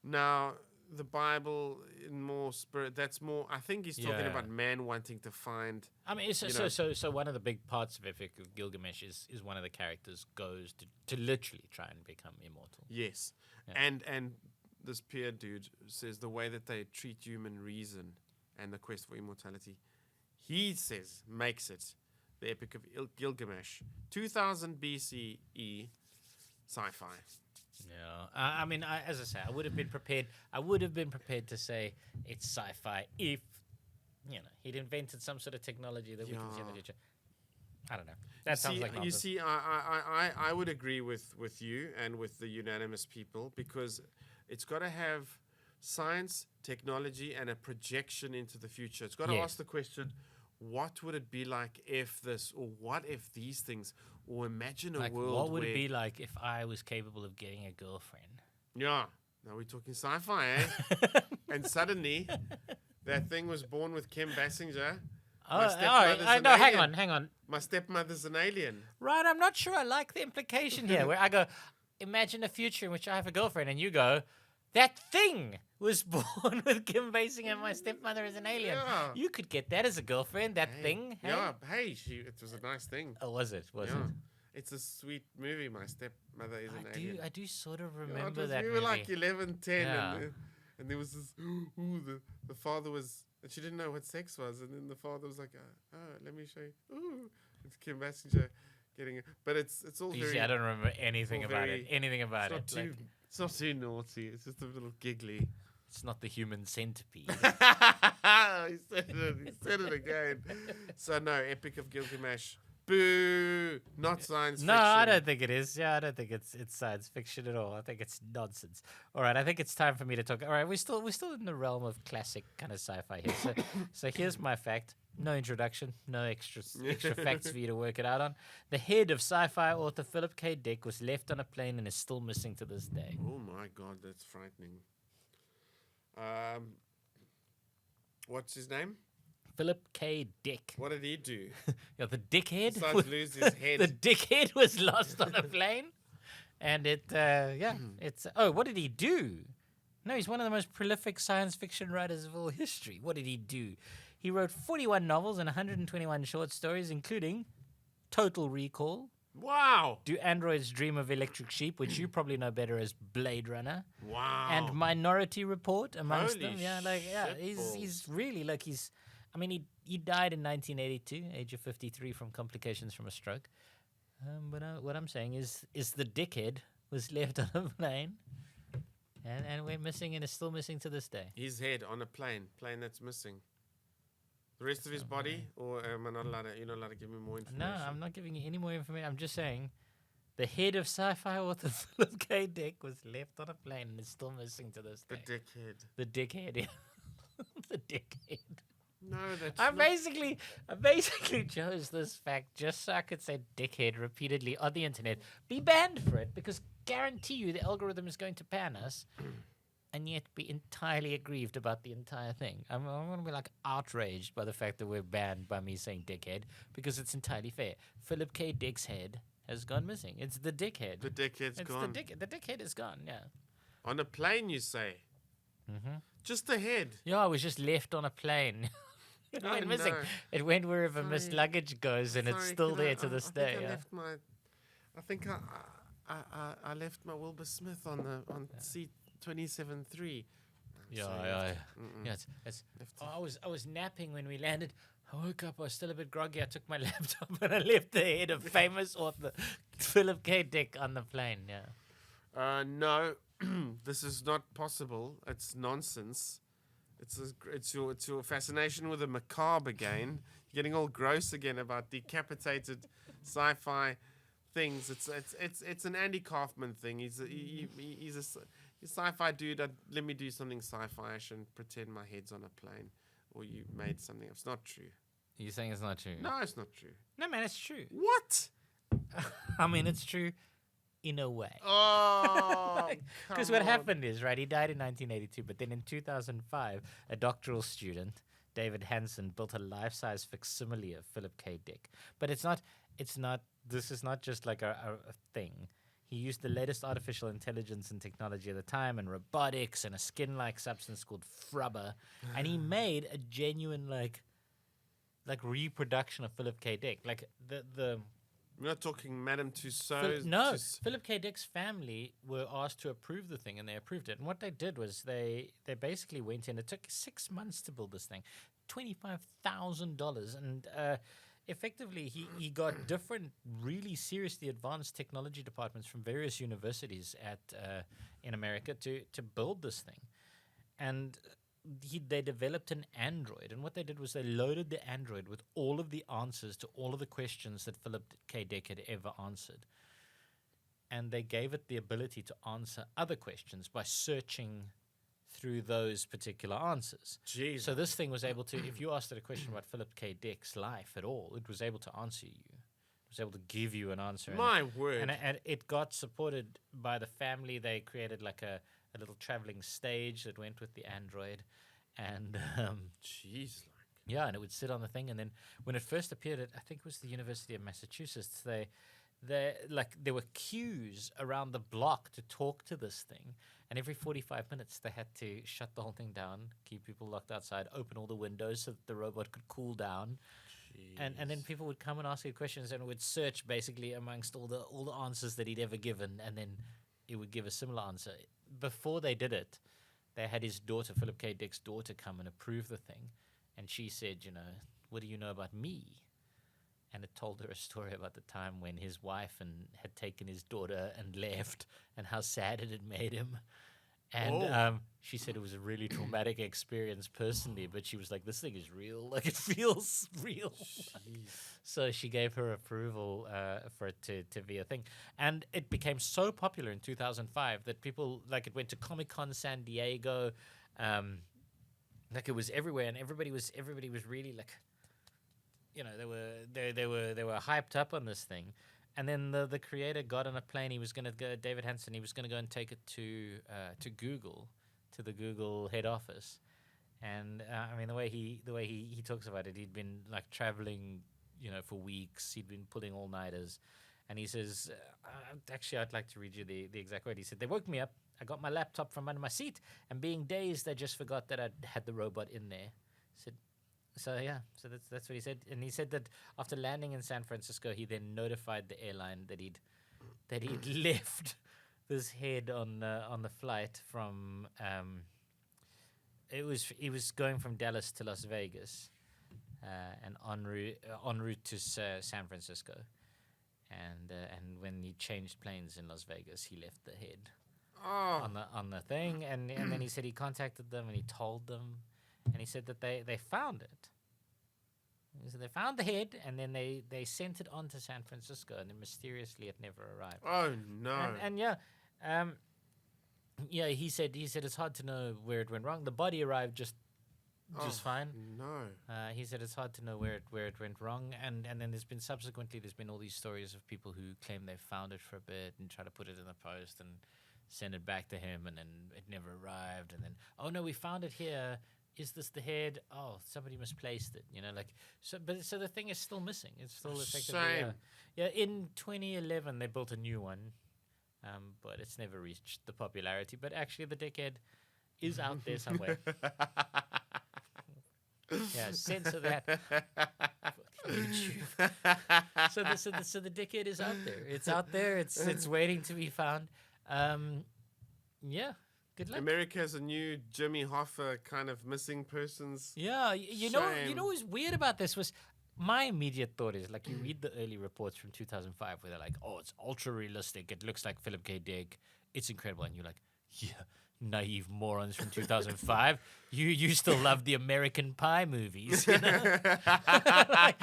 Now, the Bible in more spirit. That's more. I think he's talking Yeah. about man wanting to find. I mean, You know. so one of the big parts of Epic of Gilgamesh is one of the characters goes to literally try and become immortal. Yes, Yeah. and this peer dude says the way that they treat human reason and the quest for immortality, he says makes it the Epic of Gilgamesh, 2000 BCE, sci-fi. Yeah, I mean, as I say, I would have been prepared. I would have been prepared to say it's sci-fi if, he'd invented some sort of technology that we could see in the Yeah. future. I don't know. That sounds like You nonsense. see, I would agree with you and with the unanimous people because it's got to have science, technology, and a projection into the future. It's got to Yes. ask the question, what would it be like if this, or what if these things, or imagine a Like, world what would where, it be like if I was capable of getting a girlfriend? Yeah, now we're talking sci-fi, eh? And suddenly, that thing was born with Kim Basinger. Oh, My all right. stepmother's an No, hang alien. on, hang on. My stepmother's an alien. Right, I'm not sure I like the implication here. Where I go, imagine a future in which I have a girlfriend, and you go, that thing was born with Kim Basinger, and my stepmother is an alien. Yeah. You could get that as a girlfriend. That Hey, thing. Hey? Yeah, hey, it was a nice thing. Oh, was it? Was Yeah. it? It's a sweet movie. My stepmother is an I alien. do sort of Yeah, it remember was- that we movie. were like 11, 10, Yeah. and there was this. Ooh, the father was, and she didn't know what sex was, and then the father was like, "Oh, let me show you." Ooh, it's Kim Basinger getting it, but it's all You very. see, I don't remember anything all about very- it. Anything about it's it. not Like, too. It's not too naughty. It's just a little giggly. it's not the human centipede. He said it. He said it again. So no, Epic of Gilgamesh. Boo! Not science No, fiction. I don't think it is. Yeah, I don't think it's science fiction at all. I think it's nonsense. All right, I think it's time for me to talk. All right, we're still in the realm of classic kind of sci-fi here. So here's my fact. No introduction, no extra facts for you to work it out on. The head of sci-fi author Philip K. Dick was left on a plane and is still missing to this day. Oh my god, that's frightening. What's his name? Philip K. Dick. What did he do? Yeah, the dickhead. Besides lose his head. The dickhead was lost on a plane, and it's. Oh, what did he do? No, he's one of the most prolific science fiction writers of all history. What did he do? He wrote 41 novels and 121 short stories, including Total Recall, Wow! Do Androids Dream of Electric Sheep, which you probably know better as Blade Runner, Wow! and Minority Report, amongst Holy them. Yeah, he's shitballs. really I mean, he died in 1982, age of 53, from complications from a stroke. But what I'm saying is the dickhead was left on a plane, and went missing, and is still missing to this day. His head on a plane that's missing. The rest of his body, or am I not allowed to? You're not allowed to give me more information. No, I'm not giving you any more information. I'm just saying the head of sci-fi author Philip K. Dick was left on a plane and is still missing to this The day. dickhead. The dickhead. Yeah. The dickhead. No, that's I not. basically chose this fact just so I could say dickhead repeatedly on the internet. Be banned for it, because guarantee you the algorithm is going to ban us, and yet be entirely aggrieved about the entire thing. I'm going to be like outraged by the fact that we're banned by me saying dickhead, because it's entirely fair. Philip K. Dick's head has gone missing. It's the dickhead. The dickhead's It's gone. the dickhead is gone. Yeah. On a plane, you say? Mm-hmm. Just the head. Yeah, I was just left on a plane. It Oh, went missing. no. It went wherever missed Sorry. luggage goes, and it's Sorry, still can there to this I day. think I Yeah. left my. I think I left my Wilbur Smith on seat 27-3. Yeah, Sorry, yeah, Mm-mm. yeah. It's Left I was napping when we landed. I woke up. I was still a bit groggy. I took my laptop and I left the head of famous author Philip K. Dick on the plane. Yeah. No, this is not possible. It's nonsense. It's your fascination with the macabre again. You're getting all gross again about decapitated sci-fi things. It's an Andy Kaufman thing. He's a sci-fi dude. Let me do something sci-fi-ish and pretend my head's on a plane, or you made something. It's not true. You're saying it's not true? No, it's not true. No, man, it's true. What? I mean, it's true in a way. Oh, Because come what on. happened is, right, he died in 1982, but then in 2005, a doctoral student, David Hansen, built a life-size facsimile of Philip K. Dick. But this is not just like a thing. He used the latest artificial intelligence and technology of the time and robotics and a skin-like substance called Frubber. And he made a genuine, like reproduction of Philip K. Dick. Like, We're not talking Madame Tussauds. no, Philip K. Dick's family were asked to approve the thing, and they approved it. And what they did was they basically went in. It took 6 months to build this thing, $25,000, and effectively he got different, really seriously advanced technology departments from various universities in America to build this thing, and they developed an android, and what they did was they loaded the android with all of the answers to all of the questions that Philip K. Dick had ever answered. And they gave it the ability to answer other questions by searching through those particular answers. Jeez. So this thing was able to, if you asked it a question about Philip K. Dick's life at all, it was able to answer you. It was able to give you an answer. My word. And it got supported by the family. They created like a little traveling stage that went with the android, and Jeez. yeah, and it would sit on the thing. And then when it first appeared at, I think it was the University of Massachusetts, there were queues around the block to talk to this thing, and every 45 minutes they had to shut the whole thing down, keep people locked outside, open all the windows so that the robot could cool down. And then people would come and ask you questions, and it would search basically amongst all the answers that he'd ever given, and then it would give a similar answer. Before they did it, they had his daughter, Philip K. Dick's daughter, come and approve the thing. And she said, what do you know about me? And it told her a story about the time when his wife had taken his daughter and left, and how sad it had made him. And she said it was a really traumatic experience personally, but she was like, this thing is real. Like, it feels real. So she gave her approval for it to be a thing. And it became so popular in 2005 that people, like, it went to Comic-Con San Diego. Like, it was everywhere, and everybody was really, like, they were hyped up on this thing. And then the creator got on a plane. He was going to go, David Hansen. He was going to go and take it to Google, to the Google head office. And I mean, the way he talks about it, he'd been like traveling, for weeks. He'd been pulling all-nighters, and he says, actually, I'd like to read you the exact word. He said, "They woke me up. I got my laptop from under my seat, and being dazed, I just forgot that I'd had the robot in there." He said. So that's what he said, and he said that after landing in San Francisco, he then notified the airline that he'd left this head on the flight from. He was going from Dallas to Las Vegas, and en route to San Francisco, and when he changed planes in Las Vegas, he left the head on the thing, and then he said he contacted them and he told them. And he said that they found it. So they found the head, and then they sent it on to San Francisco, and then mysteriously it never arrived. Oh no! And he said it's hard to know where it went wrong. The body arrived just fine. No. He said it's hard to know where it went wrong, and then there's been all these stories of people who claim they found it for a bit and try to put it in the post and send it back to him, and then it never arrived, and then, oh no, we found it here. Is this the head? Oh, somebody misplaced it. So the thing is still missing. It's still effectively. Yeah. In 2011 they built a new one, but it's never reached the popularity. But actually, the dickhead is out there somewhere. Yeah, censor that. YouTube. So the dickhead is out there. It's out there. It's waiting to be found. Yeah. Good luck. America has a new Jimmy Hoffa kind of missing persons. Yeah, you know what's weird about this was my immediate thought is, like, you read the early reports from 2005 where they're like, oh, it's ultra realistic. It looks like Philip K. Dick. It's incredible. And you're like, yeah, naive morons from 2005. You still love the American Pie movies. Like,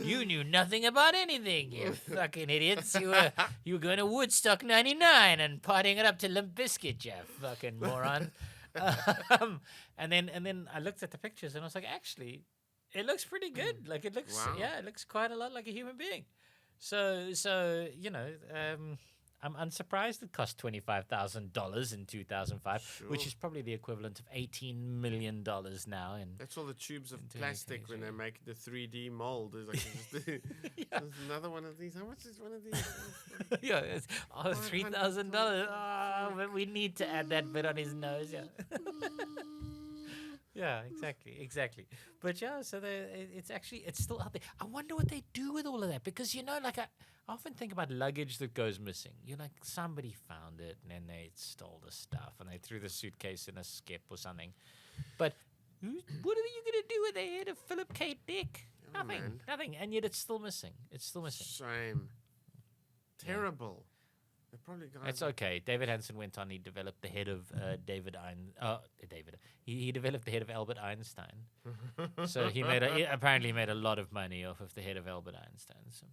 you knew nothing about anything, you fucking idiots. You were going to Woodstock 99 and partying it up to Limp Bizkit, you fucking moron. And then I looked at the pictures and I was like, actually, it looks pretty good. Like, it looks, it looks quite a lot like a human being. So I'm unsurprised it cost $25,000 in 2005, which Sure. is probably the equivalent of $18 million now. And That's all the tubes of In plastic when they 2023. make the 3D mold. There's, like, there's another one of these. How much is one of these? yeah, it's $3,000. Oh, but we need to add that bit on his nose. Yeah. Yeah, exactly. But yeah, so it's still out there. I wonder what they do with all of that because like I often think about luggage that goes missing. You're like somebody found it and then they stole the stuff and they threw the suitcase in a skip or something. But what are you gonna do with the head of Philip K. Dick? Oh, man. Nothing, and yet it's still missing. It's still missing. Shame. Terrible. They probably got. It's okay. David Hansen went on. He developed the head of He developed the head of Albert Einstein. So he apparently made a lot of money off of the head of Albert Einstein. So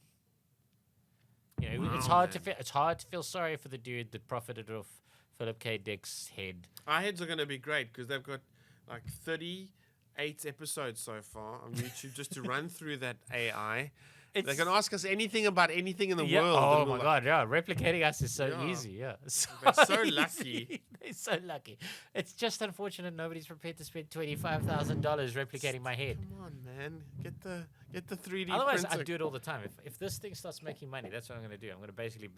it's Wow, hard to man. feel. It's hard to feel sorry for the dude that profited off Philip K. Dick's head. Our heads are going to be great because they've got like 38 episodes so far on YouTube just to run through that AI. They can ask us anything about anything in the world. Oh and my we'll, god! Yeah, replicating us is so Yeah. easy. Yeah, They're so easy. lucky. They're so lucky. It's just unfortunate nobody's prepared to spend $25,000 replicating my head. Come on, man. Get the 3D Otherwise, printer. I'd do it all the time. If this thing starts making money, that's what I'm going to do. I'm going to basically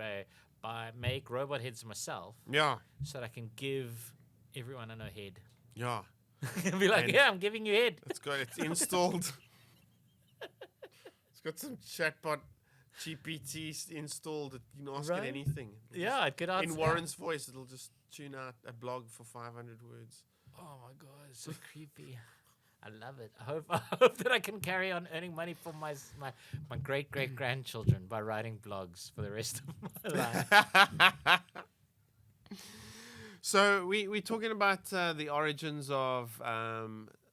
make robot heads myself Yeah, so that I can give everyone a head. yeah. And be like, And- yeah, I'm giving you head. It's installed. It's got some chatbot GPT installed. That you can ask Right. it anything. It'll Yeah, it could just- answer. in Warren's voice, it'll just tune out a blog for 500 words. Oh my god, it's so creepy. I love it. I hope that I can carry on earning money for my great grandchildren by writing blogs for the rest of my life. So we're talking about the origins of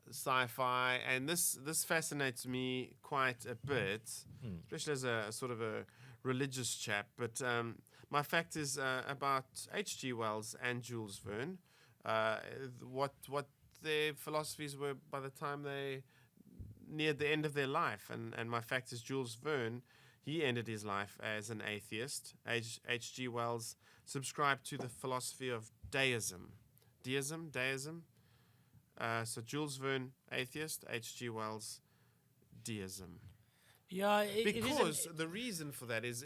sci-fi, and this fascinates me quite a bit, especially as a sort of a religious chap. But my fact is about H.G. Wells and Jules Verne. What their philosophies were by the time they neared the end of their life, and my fact is Jules Verne. He ended his life as an atheist. H.G. Wells subscribed to the philosophy of deism. Deism. So Jules Verne, atheist. H.G. Wells, deism. Yeah, Because the reason for that is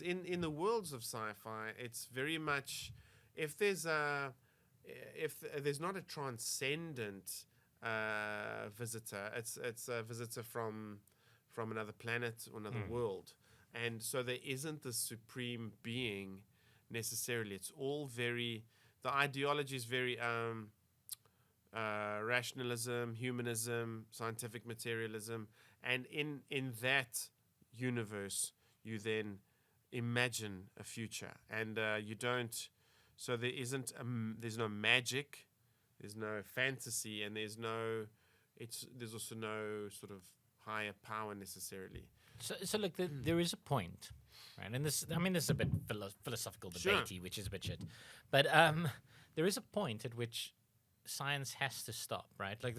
in the worlds of sci-fi, it's very much if there's not a transcendent visitor, it's a visitor from another planet or another world, and so there isn't the supreme being necessarily. It's all the ideology is very rationalism, humanism, scientific materialism, and in that universe you then imagine a future, and you don't. So there isn't. There's no magic, there's no fantasy, and there's also no sort of higher power necessarily. So look, there is a point, right? And this is a bit philosophical Sure. debatey, which is a bit shit. But there is a point at which science has to stop, right? Like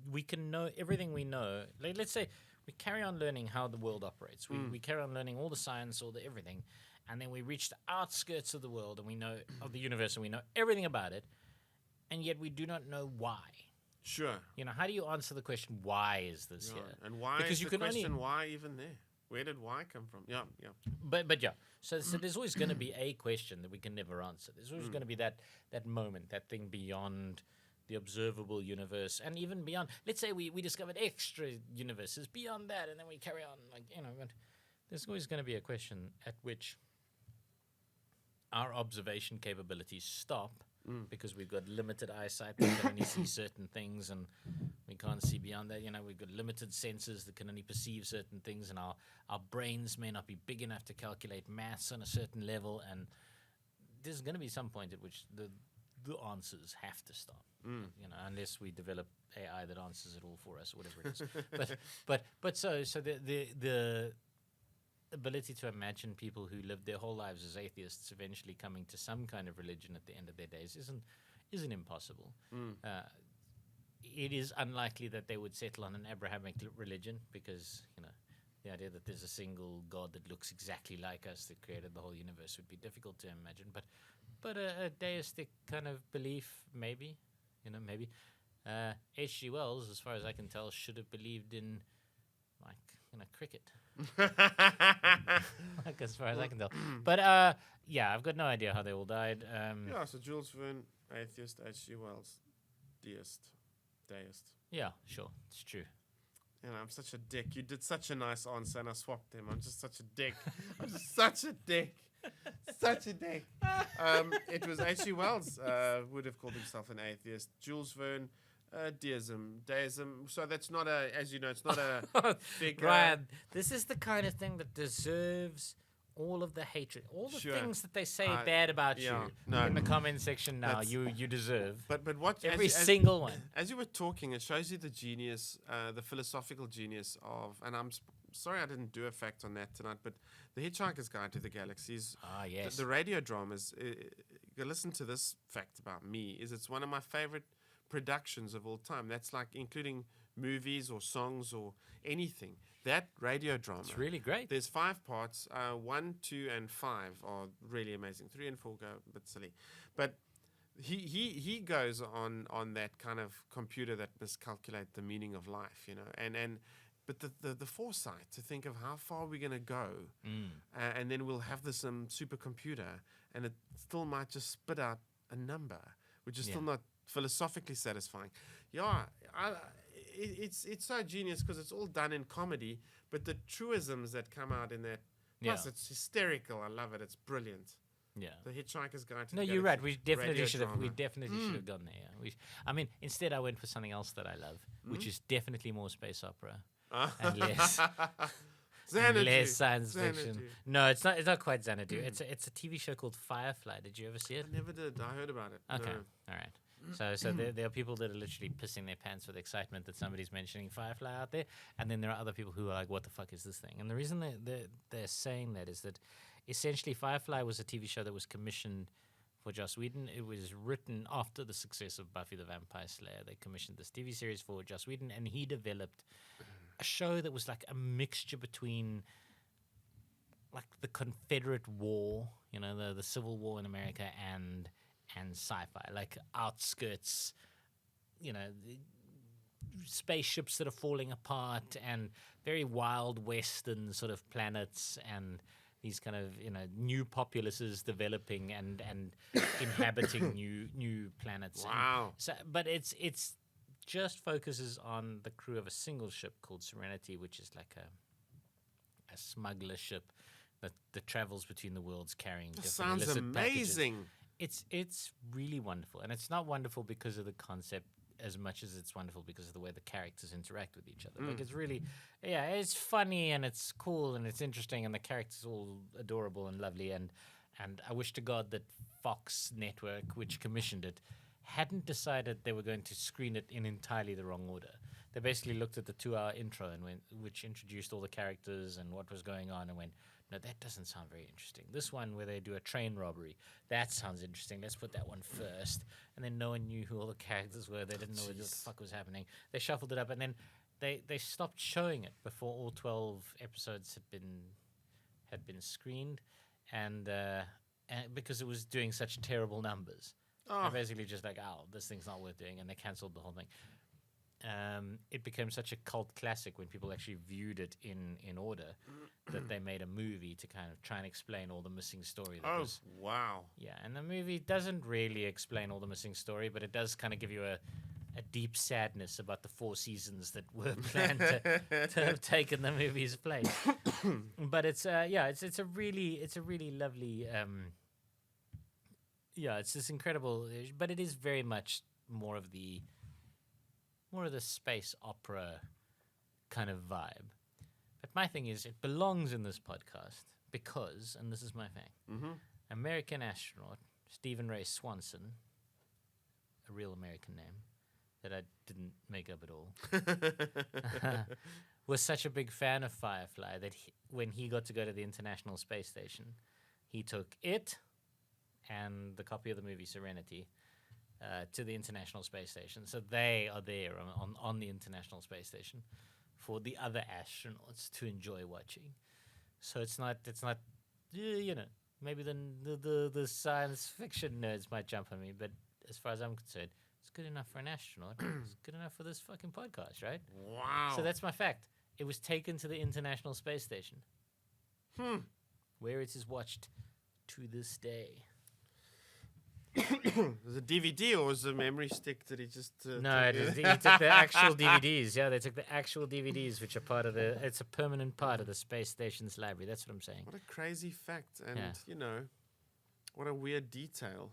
we can know everything we know. Like, let's say we carry on learning how the world operates. We carry on learning all the science, all the everything, and then we reach the outskirts of the world and we know of the universe and we know everything about it, and yet we do not know why. Sure. How do you answer the question, why is this Yeah. here? And why Because is you the can only- question why even there? Where did why come from? Yeah. But yeah, so there's always going to be a question that we can never answer. There's always going to be that moment, that thing beyond the observable universe, and even beyond. Let's say we discovered extra universes beyond that, and then we carry on, but there's always going to be a question at which our observation capabilities stop because we've got limited eyesight. We can only see certain things, and we can't see beyond that. We've got limited senses that can only perceive certain things, and our brains may not be big enough to calculate maths on a certain level. And there's going to be some point at which the answers have to stop. Unless we develop AI that answers it all for us, or whatever it is. but so the ability to imagine people who lived their whole lives as atheists eventually coming to some kind of religion at the end of their days isn't impossible. It is unlikely that they would settle on an Abrahamic religion because the idea that there's a single God that looks exactly like us that created the whole universe would be difficult to imagine. But a deistic kind of belief, maybe, maybe. H.G. Wells, as far as I can tell, should have believed in, cricket. Like, as far as I can tell. But, yeah, I've got no idea how they all died. Yeah, so Jules Verne, atheist, H.G. Wells, deist. Yeah, sure. It's true. I'm such a dick. You did such a nice answer, and I swapped them. I'm just such a dick. I'm just such a dick. Such a dick. It was H.G. Wells would have called himself an atheist. Jules Verne, deism. So that's not as you know, it's not a figure. Ryan, this is the kind of thing that deserves all of the hatred, all the things that they say bad about you in the comment section now. You deserve. But what every single one. As you were talking, it shows you the genius, the philosophical genius of. And I'm sorry I didn't do a fact on that tonight, but the Hitchhiker's Guide to the Galaxies. Ah, yes. The radio dramas. Go listen to this fact about me. It's one of my favorite productions of all time. That's like including movies or songs or anything. That radio drama. It's really great. There's 5 parts. 1, 2, and 5 are really amazing. 3 and 4 go a bit silly. But he goes on that kind of computer that miscalculate the meaning of life, but the foresight to think of how far we're going to go, and then we'll have this supercomputer, and it still might just spit out a number, which is still not philosophically satisfying. It's so genius because it's all done in comedy, but the truisms that come out in that, plus it's hysterical. I love it. It's brilliant. Yeah. The Hitchhiker's Guide to No, the you're right. We Galaxy definitely should have. drama. We definitely should have gone there. Yeah. Instead, I went for something else that I love, which is definitely more space opera and less. Xanadu. Less science fiction. Xanadu. No, it's not. It's not quite Xanadu. It's a TV show called Firefly. Did you ever see it? I never did. I heard about it. Okay, No. all right. So there are people that are literally pissing their pants with excitement that somebody's mentioning Firefly out there, and then there are other people who are like, "What the fuck is this thing?" And the reason they're saying that is that essentially Firefly was a TV show that was commissioned for Joss Whedon. It was written after the success of Buffy the Vampire Slayer. They commissioned this TV series for Joss Whedon, and he developed a show that was like a mixture between like the Confederate War, the Civil War in America, and sci-fi, like outskirts, spaceships that are falling apart, and very wild western sort of planets, and these kind of new populaces developing and inhabiting new planets. Wow. But it's just focuses on the crew of a single ship called Serenity, which is like a smuggler ship that travels between the worlds carrying That different sounds illicit amazing. packages. It's really wonderful, and it's not wonderful because of the concept as much as it's wonderful because of the way the characters interact with each other. Like, it's really, it's funny and it's cool and it's interesting, and the characters are all adorable and lovely, and I wish to God that Fox Network, which commissioned it, hadn't decided they were going to screen it in entirely the wrong order. They basically looked at the 2-hour intro which introduced all the characters and what was going on, and went, no, that doesn't sound very interesting. This one where they do a train robbery, that sounds interesting. Let's put that one first. And then no one knew who all the characters were. They didn't know what the fuck was happening. They shuffled it up, and then they stopped showing it before all 12 episodes had been screened, and because it was doing such terrible numbers. They're basically just like, this thing's not worth doing, and they cancelled the whole thing. It became such a cult classic when people actually viewed it in order that they made a movie to kind of try and explain all the missing story. Wow. Yeah, and the movie doesn't really explain all the missing story, but it does kind of give you a deep sadness about the 4 seasons that were planned to have taken the movie's place. But it's a really lovely. It's this incredible, but it is very much more of the space opera kind of vibe. But my thing is, it belongs in this podcast because, and this is my thing, American astronaut Stephen Ray Swanson, a real American name that I didn't make up at all, was such a big fan of Firefly that when he got to go to the International Space Station, he took it and the copy of the movie Serenity to the International Space Station. So they are there on the International Space Station. for the other astronauts to enjoy watching. So it's not you know, maybe the science fiction nerds might jump on me, but as far as I'm concerned, it's good enough for an astronaut. It's good enough for this fucking podcast, right? Wow. So that's my fact. It was taken to the International Space Station, where it is watched to this day. Was it a DVD or was it a memory stick that he just... No, he took the actual DVDs. Yeah, they took the actual DVDs, which are part of the... It's a permanent part of the space station's library. That's what I'm saying. What a crazy fact. And, Yeah. you know, what a weird detail.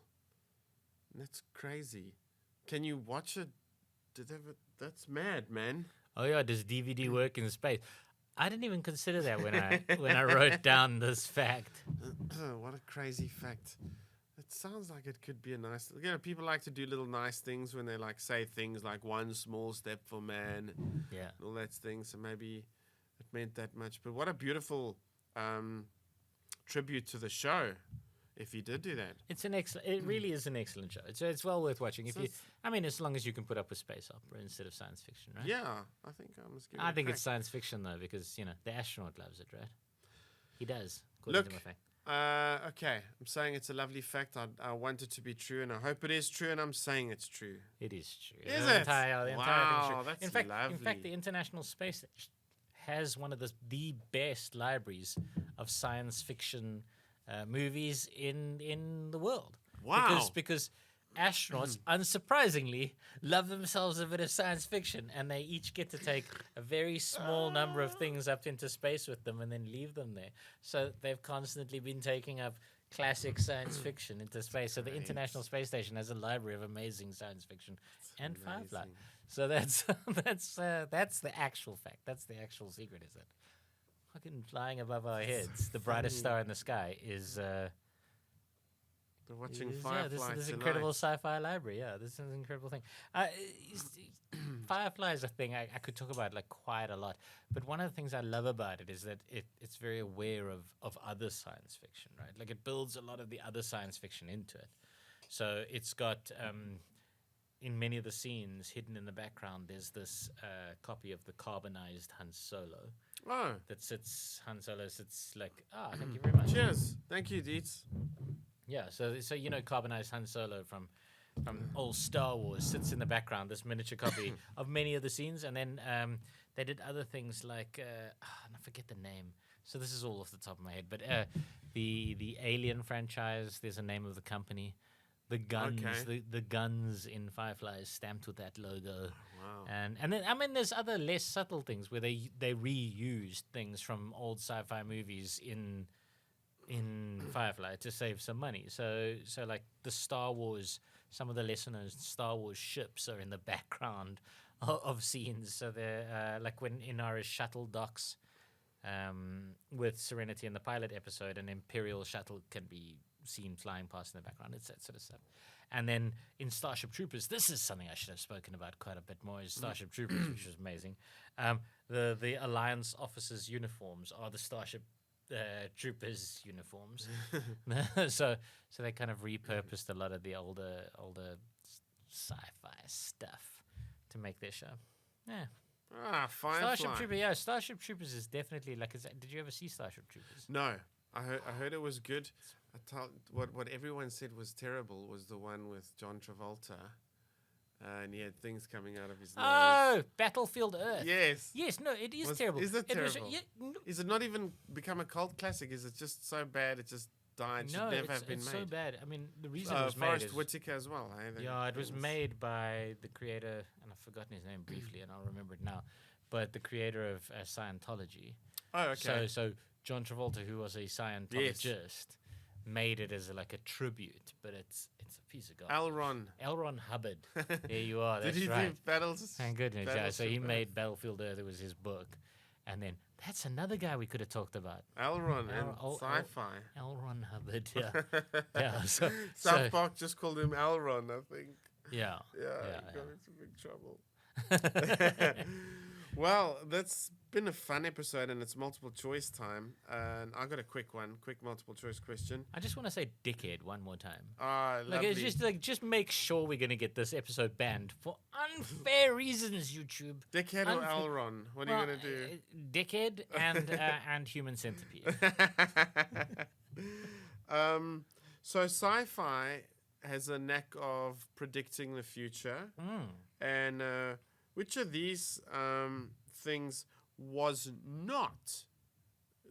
That's crazy. Can you watch it? That's mad, man. Oh yeah, does DVD work in space? I didn't even consider that when I wrote down this fact. What a crazy fact. It sounds like it could be a nice... You know, people like to do little nice things when they, like, say things like one small step for man Yeah. and all that thing. So maybe it meant that much. But what a beautiful tribute to the show if he did do that. It's an excellent. It really is an excellent show. It's well worth watching. If So you, it's- I mean, as long as you can put up with space opera instead of science fiction, right? Yeah, I think I must give it I a think crack. it's science fiction though, because you know the astronaut loves it, right? He does. According to Look, my fact. Okay, I'm saying it's a lovely fact. I want it to be true, and I hope it is true, and I'm saying it's true. It is true. Is The it? Entire thing is Wow, true. that's in fact, lovely. the International Space Station has one of the best libraries of science fiction movies in the world. Wow. Because astronauts, unsurprisingly, love themselves a bit of science fiction, and they each get to take a very small number of things up into space with them and then leave them there. So they've constantly been taking up classic science fiction into space. So the International Space Station has a library of amazing science fiction and Firefly. amazing. So that's that's the actual fact. That's the actual secret. Is it? Fucking flying above our heads, the brightest star in the sky is. They're watching Is, Firefly this tonight. incredible sci-fi library. Yeah, this is an incredible thing. Firefly is a thing I could talk about like quite a lot. But one of the things I love about it is that it's very aware of other science fiction, right? Like it builds a lot of the other science fiction into it. So it's got in many of the scenes hidden in the background. There's this copy of the carbonized Han Solo Oh, that sits. Han Solo sits like thank you very much. cheers. Thank you, Dietz. Yeah, so you know, carbonized Han Solo from old Star Wars sits in the background. This miniature copy of many of the scenes, and then they did other things like I forget the name. So this is all off the top of my head, but the Alien franchise. There's a name of the company. The guns, Okay. the guns in Firefly is stamped with that logo. Wow. And then I mean, there's other less subtle things where they reused things from old sci-fi movies in Firefly to save some money. So like the Star Wars, some of the lesser known Star Wars ships are in the background of scenes. So they're like when Inara's shuttle docks with Serenity in the pilot episode, an Imperial shuttle can be seen flying past in the background. It's that sort of stuff. And then in Starship Troopers, this is something I should have spoken about quite a bit more, is Starship Troopers, which was amazing. The Alliance officers' uniforms are the Starship Troopers' uniforms. so they kind of repurposed a lot of the older sci-fi stuff to make their show. Yeah. Firefly. Starship Troopers is definitely like. Did you ever see Starship Troopers? No, I heard it was good. What everyone said was terrible was the one with John Travolta, and he had things coming out of his nose. Oh, Battlefield Earth. Yes. Yes, no, it is Was- terrible. is it was- terrible? yeah, no, Is it not even become a cult classic? Is it just so bad it just died? Should no, never it's, have been it's made. so bad. I mean, the reason it was made Forrest is Whitaker as well. Eh? yeah, it was made by the creator, and I've forgotten his name briefly, and I'll remember it now. But the creator of Scientology. Oh, okay. So John Travolta, who was a Scientologist, made it as like a tribute, but it's a piece of garbage. L. Ron Hubbard. There you are. Did That's he right. do battles? Thank goodness. Yeah. So he Battleship made Battlefield Earth. It was his book, and then that's another guy we could have talked about. L. Ron and L- sci-fi. L. Ron Hubbard. Yeah. Yeah. So South Park just called him L. Ron, I think. yeah. Yeah, Yeah, he got into big trouble. Well, that's been a fun episode, and it's multiple choice time. And I got a quick multiple choice question. I just want to say "dickhead" one more time. Lovely. It's just make sure we're gonna get this episode banned for unfair reasons. YouTube. Dickhead or Elron? What are you gonna do? Dickhead and human centipede. So sci-fi has a knack of predicting the future, and which of these things was not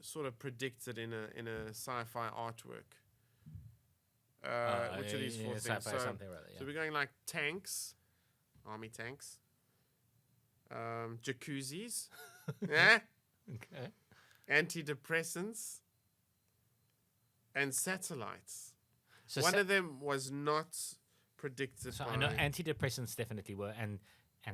sort of predicted in a sci-fi artwork? Which of these four things? Sci-fi something or other, yeah. So we're going like tanks, army tanks, jacuzzis, yeah, Okay. antidepressants, and satellites. So One of them was not predicted So by... I know antidepressants definitely were, and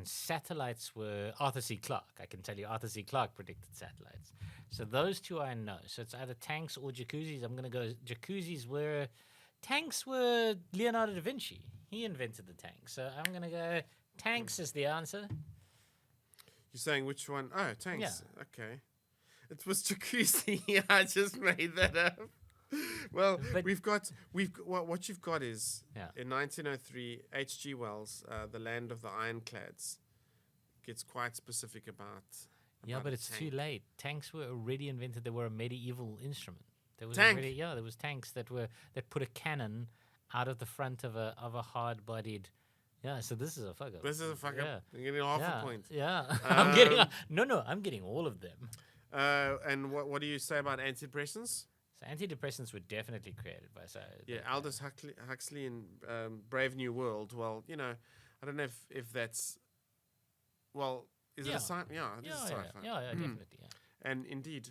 satellites were Arthur C. Clarke. I can tell you Arthur C. Clarke predicted satellites. So those two I know. So it's either tanks or jacuzzis. I'm going to go jacuzzis were... Tanks were Leonardo da Vinci. He invented the tank. So I'm going to go tanks is the answer. You're saying which one? Oh, tanks. Yeah. Okay. It was jacuzzi. I just made that up. Well, But- what you've got is Yeah. in 1903, H.G. Wells, The Land of the Ironclads, gets quite specific about Yeah, about but a it's too tank. late. Tanks were already invented. They were a medieval instrument. There was Tank? already, there was tanks that put a cannon out of the front of a hard-bodied. Yeah, so this is a fuck up. This is a fuck Yeah. up. You're getting half yeah, a point. Yeah, I'm getting Um, I'm getting all of them. And what do you say about antidepressants? So antidepressants were definitely created by Yeah, Aldous Huxley in Brave New World. Well, I don't know if that's... Well, is it Yeah. a sci-fi? Yeah, it is a yeah, sci-fi. definitely. Yeah. And indeed,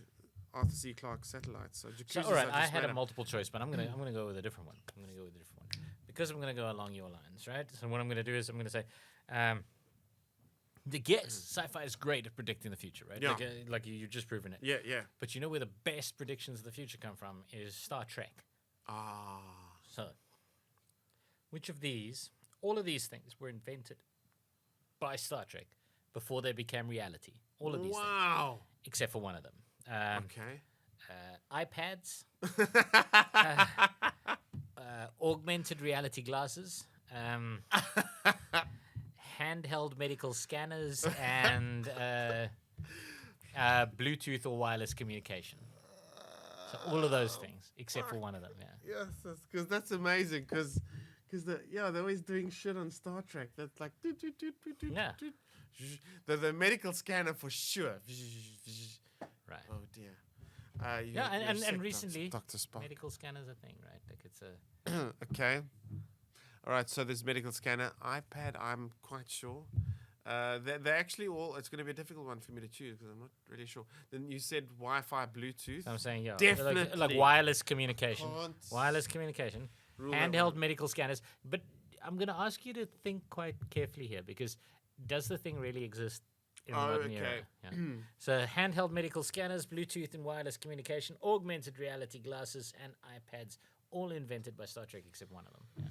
Arthur C. Clarke satellites. So, So jacuzzis all right, are I just had made a up. multiple choice, but I'm gonna go with a different one. Because I'm gonna go along your lines, right? So what I'm gonna do is I'm gonna say, sci-fi is great at predicting the future, right? Yeah. Like you've just proven it. Yeah, yeah. But you know where the best predictions of the future come from is Star Trek. Ah. So, which of these, all of these things were invented by Star Trek before they became reality? All of these things, Wow. except for one of them. Okay. iPads, augmented reality glasses, handheld medical scanners, and Bluetooth or wireless communication. So all of those things, except for one of them. Yeah. Yes, because that's amazing. Because they're always doing shit on Star Trek. That's like Yeah. The medical scanner for sure. Right. Oh dear. Yeah, and sick, recently, Dr. Spock. medical scanners a thing, right? Like it's a Okay. All right. So there's medical scanner, iPad. I'm quite sure. They're actually all. It's going to be a difficult one for me to choose because I'm not really sure. Then you said Wi-Fi, Bluetooth. I'm saying, yeah, like Definitely. wireless communication, Can't rule that handheld one. medical scanners. But I'm going to ask you to think quite carefully here because does the thing really exist in the modern era? okay. Yeah. So handheld medical scanners, Bluetooth and wireless communication, augmented reality glasses, and iPads, all invented by Star Trek except one of them. Yeah.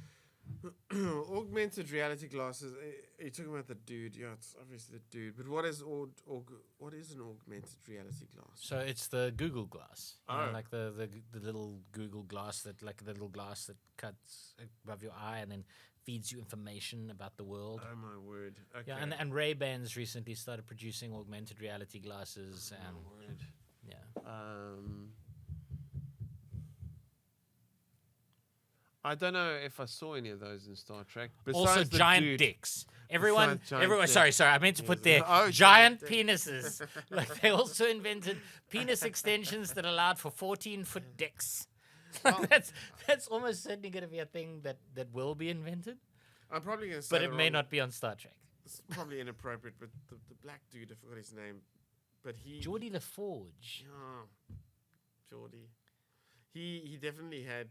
Augmented reality glasses. You're talking about the dude. Yeah, it's obviously the dude. But what is what is an augmented reality glass? So it's the Google Glass, you know, Oh. like the little Google Glass that cuts above your eye and then feeds you information about the world. Oh my word. Okay. Yeah, and Ray-Bans recently started producing augmented reality glasses, Oh and my word. yeah, I don't know if I saw any of those in Star Trek. also Besides the giant dude. dicks. Everyone, giant sorry, dick. I meant to put there Oh, giant giant penises. Like they also invented penis extensions that allowed for 14-foot dicks. Well- that's almost certainly going to be a thing that will be invented, I'm probably going to say but the it may wrong- not be on Star Trek. It's probably inappropriate, but the black dude, I forgot his name. But he... Geordie LaForge. Oh, Geordie. He definitely had...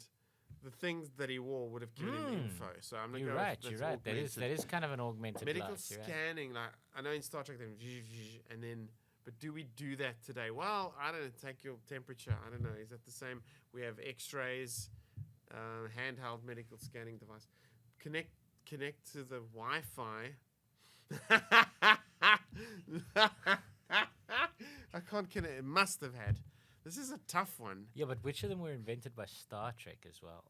The things that he wore would have given him info. So I'm going to You're go right. with You're that's right. That augmented. is kind of an augmented Medical glass. You're right. scanning, like I know in Star Trek, then and then, but do we do that today? Well, I don't know. Take your temperature. I don't know. Is that the same? We have X-rays, handheld medical scanning device. Connect to the Wi-Fi. It must have had. This is a tough one. Yeah, but which of them were invented by Star Trek as well?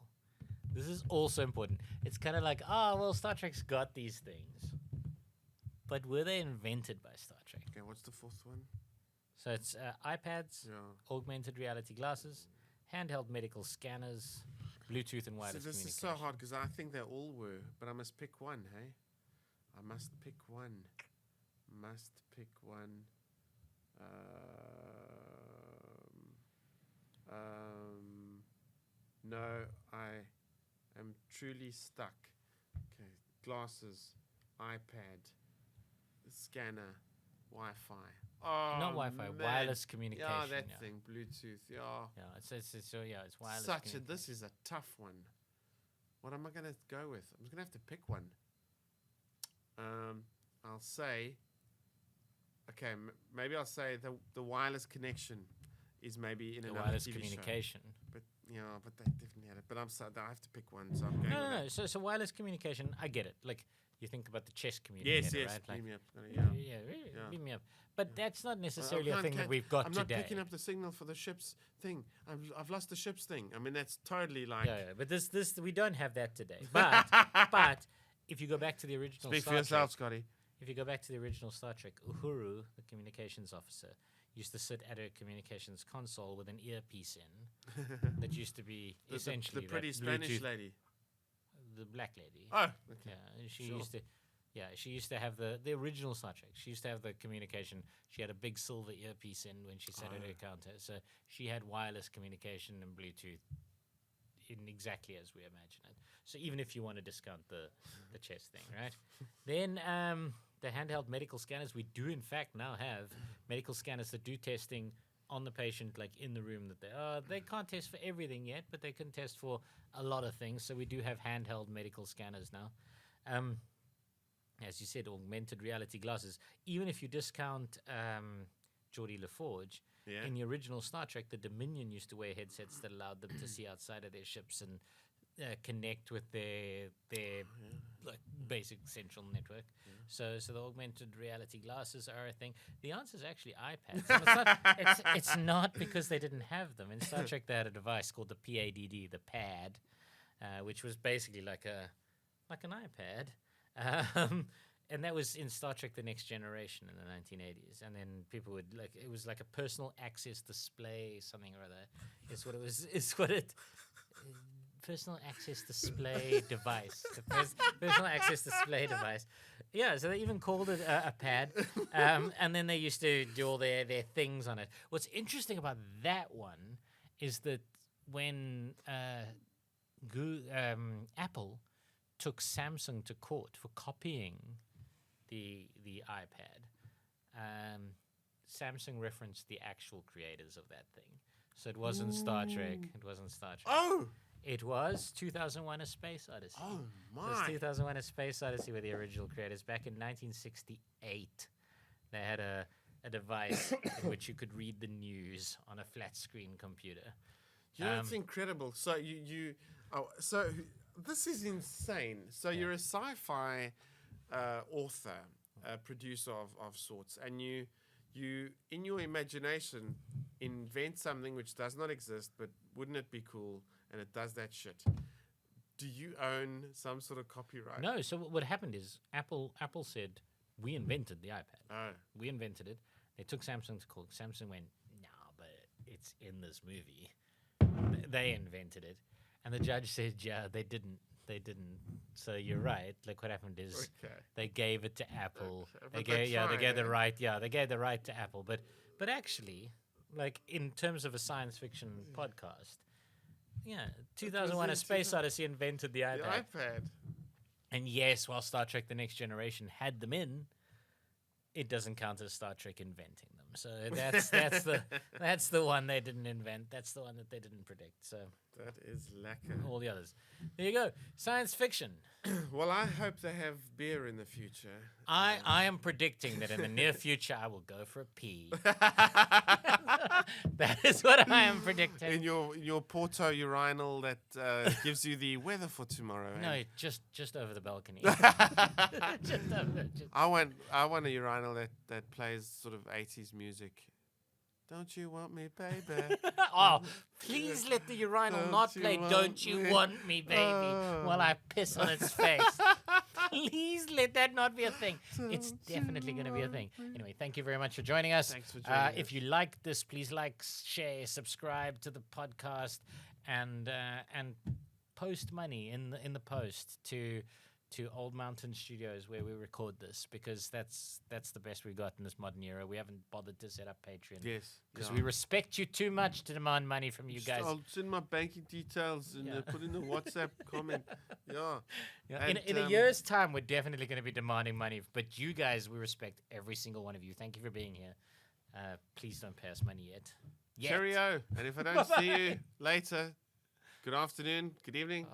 This is also important. It's kind of like, Star Trek's got these things. But were they invented by Star Trek? Okay, what's the fourth one? So it's iPads, Yeah. augmented reality glasses, handheld medical scanners, Bluetooth and wireless So this communication. is so hard because I think they all were, but I must pick one, hey? I must pick one. Must pick one. No, I am truly stuck. Okay, glasses, iPad, scanner, Wi-Fi. Oh, Not Wi-Fi, man. wireless communication. Yeah, that yeah. thing, Bluetooth. Yeah. Yeah, it's wireless. This is a tough one. What am I going to go with? I'm going to have to pick one. I'll say, okay, maybe I'll say the wireless connection is maybe in the another wireless TV communication. show. But but they definitely had it. But I have to pick one, so I'm going with No. that. So wireless communication, I get it. Like you think about the chess communicator, Yes, right? Like, beam me up. yeah, Yeah. beam me up. But that's not I necessarily a can't thing that catch- we've got I'm today. not picking up the signal for the ship's thing. I've lost the ship's thing. I mean, that's totally like. Yeah, but this we don't have that today. But but if you go back to the original Speak Star for yourself, Trek, Scotty. if you go back to the original Star Trek, Uhuru, the communications officer, used to sit at a communications console with an earpiece in. That used to be essentially the pretty that Spanish Bluetooth- lady. the black lady. Oh, okay. Yeah, she Sure. used to. Yeah, she used to have the original Star Trek. She used to have the communication. She had a big silver earpiece in when she sat at her counter. So she had wireless communication and Bluetooth in exactly as we imagine it. So even if you want to discount the chess thing, right? Then the handheld medical scanners, we do in fact now have medical scanners that do testing on the patient, like in the room that they can't test for everything yet, but they can test for a lot of things. So we do have handheld medical scanners now. As you said, augmented reality glasses. Even if you discount Geordie LaForge, Yeah. in the original Star Trek, the Dominion used to wear headsets that allowed them to see outside of their ships and connect with their like basic central network. So the augmented reality glasses are a thing. The answer is actually iPads. And it's not because they didn't have them. In Star Trek, they had a device called the PADD, the PAD, which was basically like an iPad. And that was in Star Trek: The Next Generation in the 1980s. And then people would it was like a personal access display, something or other. It's what it was. It's what it. Personal access display device. The personal access display device. Yeah, so they even called it a pad. And then they used to do all their things on it. What's interesting about that one is that when Apple took Samsung to court for copying the iPad, Samsung referenced the actual creators of that thing. So it wasn't Star Trek. It wasn't Star Trek. Oh. It was 2001: A Space Odyssey. Oh It was my. 2001: A Space Odyssey were the original creators. Back in 1968, they had a device in which you could read the news on a flat screen computer. You know, it's incredible. So so this is insane. So you're a sci-fi author, producer of sorts, and you in your imagination invent something which does not exist, but wouldn't it be cool? And it does that shit. Do you own some sort of copyright? No, so what happened is Apple said, we invented the iPad. Oh. We invented it. They took Samsung to court. Samsung went, no, but it's in this movie. They invented it. And the judge said, yeah, they didn't. So you're right. Like what happened is they gave it to Apple. Okay. They But gave the eh? right. Yeah, they gave the right to Apple. But actually, like in terms of a science fiction podcast, yeah, 2001: A in Space Odyssey invented the The iPad. iPad. And yes, while Star Trek: The Next Generation had them in, it doesn't count as Star Trek inventing them. So that's the one they didn't invent. That's the one that they didn't predict. So That is lacquer. all the others. There you go. Science fiction. Well, I hope they have beer in the future. I am predicting that in the near future I will go for a pee. That is what I am predicting. In your Porto urinal that gives you the weather for tomorrow. No, eh? just over the balcony. Just over. I want a urinal that plays sort of 80s music. Don't you want me, baby? Oh, please let the urinal Don't not you play want Don't You me? Want Me, Baby, while I piss on its face. Please let that not be a thing. It's definitely going to be a thing. Anyway, thank you very much for joining us. Thanks for joining us. If you like this, please like, share, subscribe to the podcast, and post money in the post to Old Mountain Studios where we record this, because that's the best we've got in this modern era. We haven't bothered to set up Patreon. Yes. Because we respect you too much to demand money from you guys. I'll send my banking details and put in the WhatsApp comment. Yeah. Yeah, And, in a year's time, we're definitely going to be demanding money. But you guys, we respect every single one of you. Thank you for being here. Please don't pay us money yet. Cheerio. And if I don't see you later, good afternoon, good evening,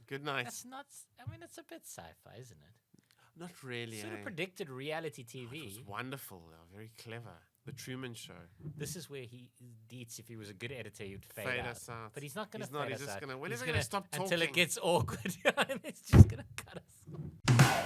good night. That's not. I mean, it's a bit sci-fi, isn't it? Not really. Sort of eh? predicted reality It TV. was wonderful. Very clever. The Truman Show. This is where Dietz, if he was a good editor, he'd fade Fade out. us out. But he's not going to He's not, fade he's us just out. gonna- when He's is he gonna stop until it talking? gets awkward. And it's just going to cut us.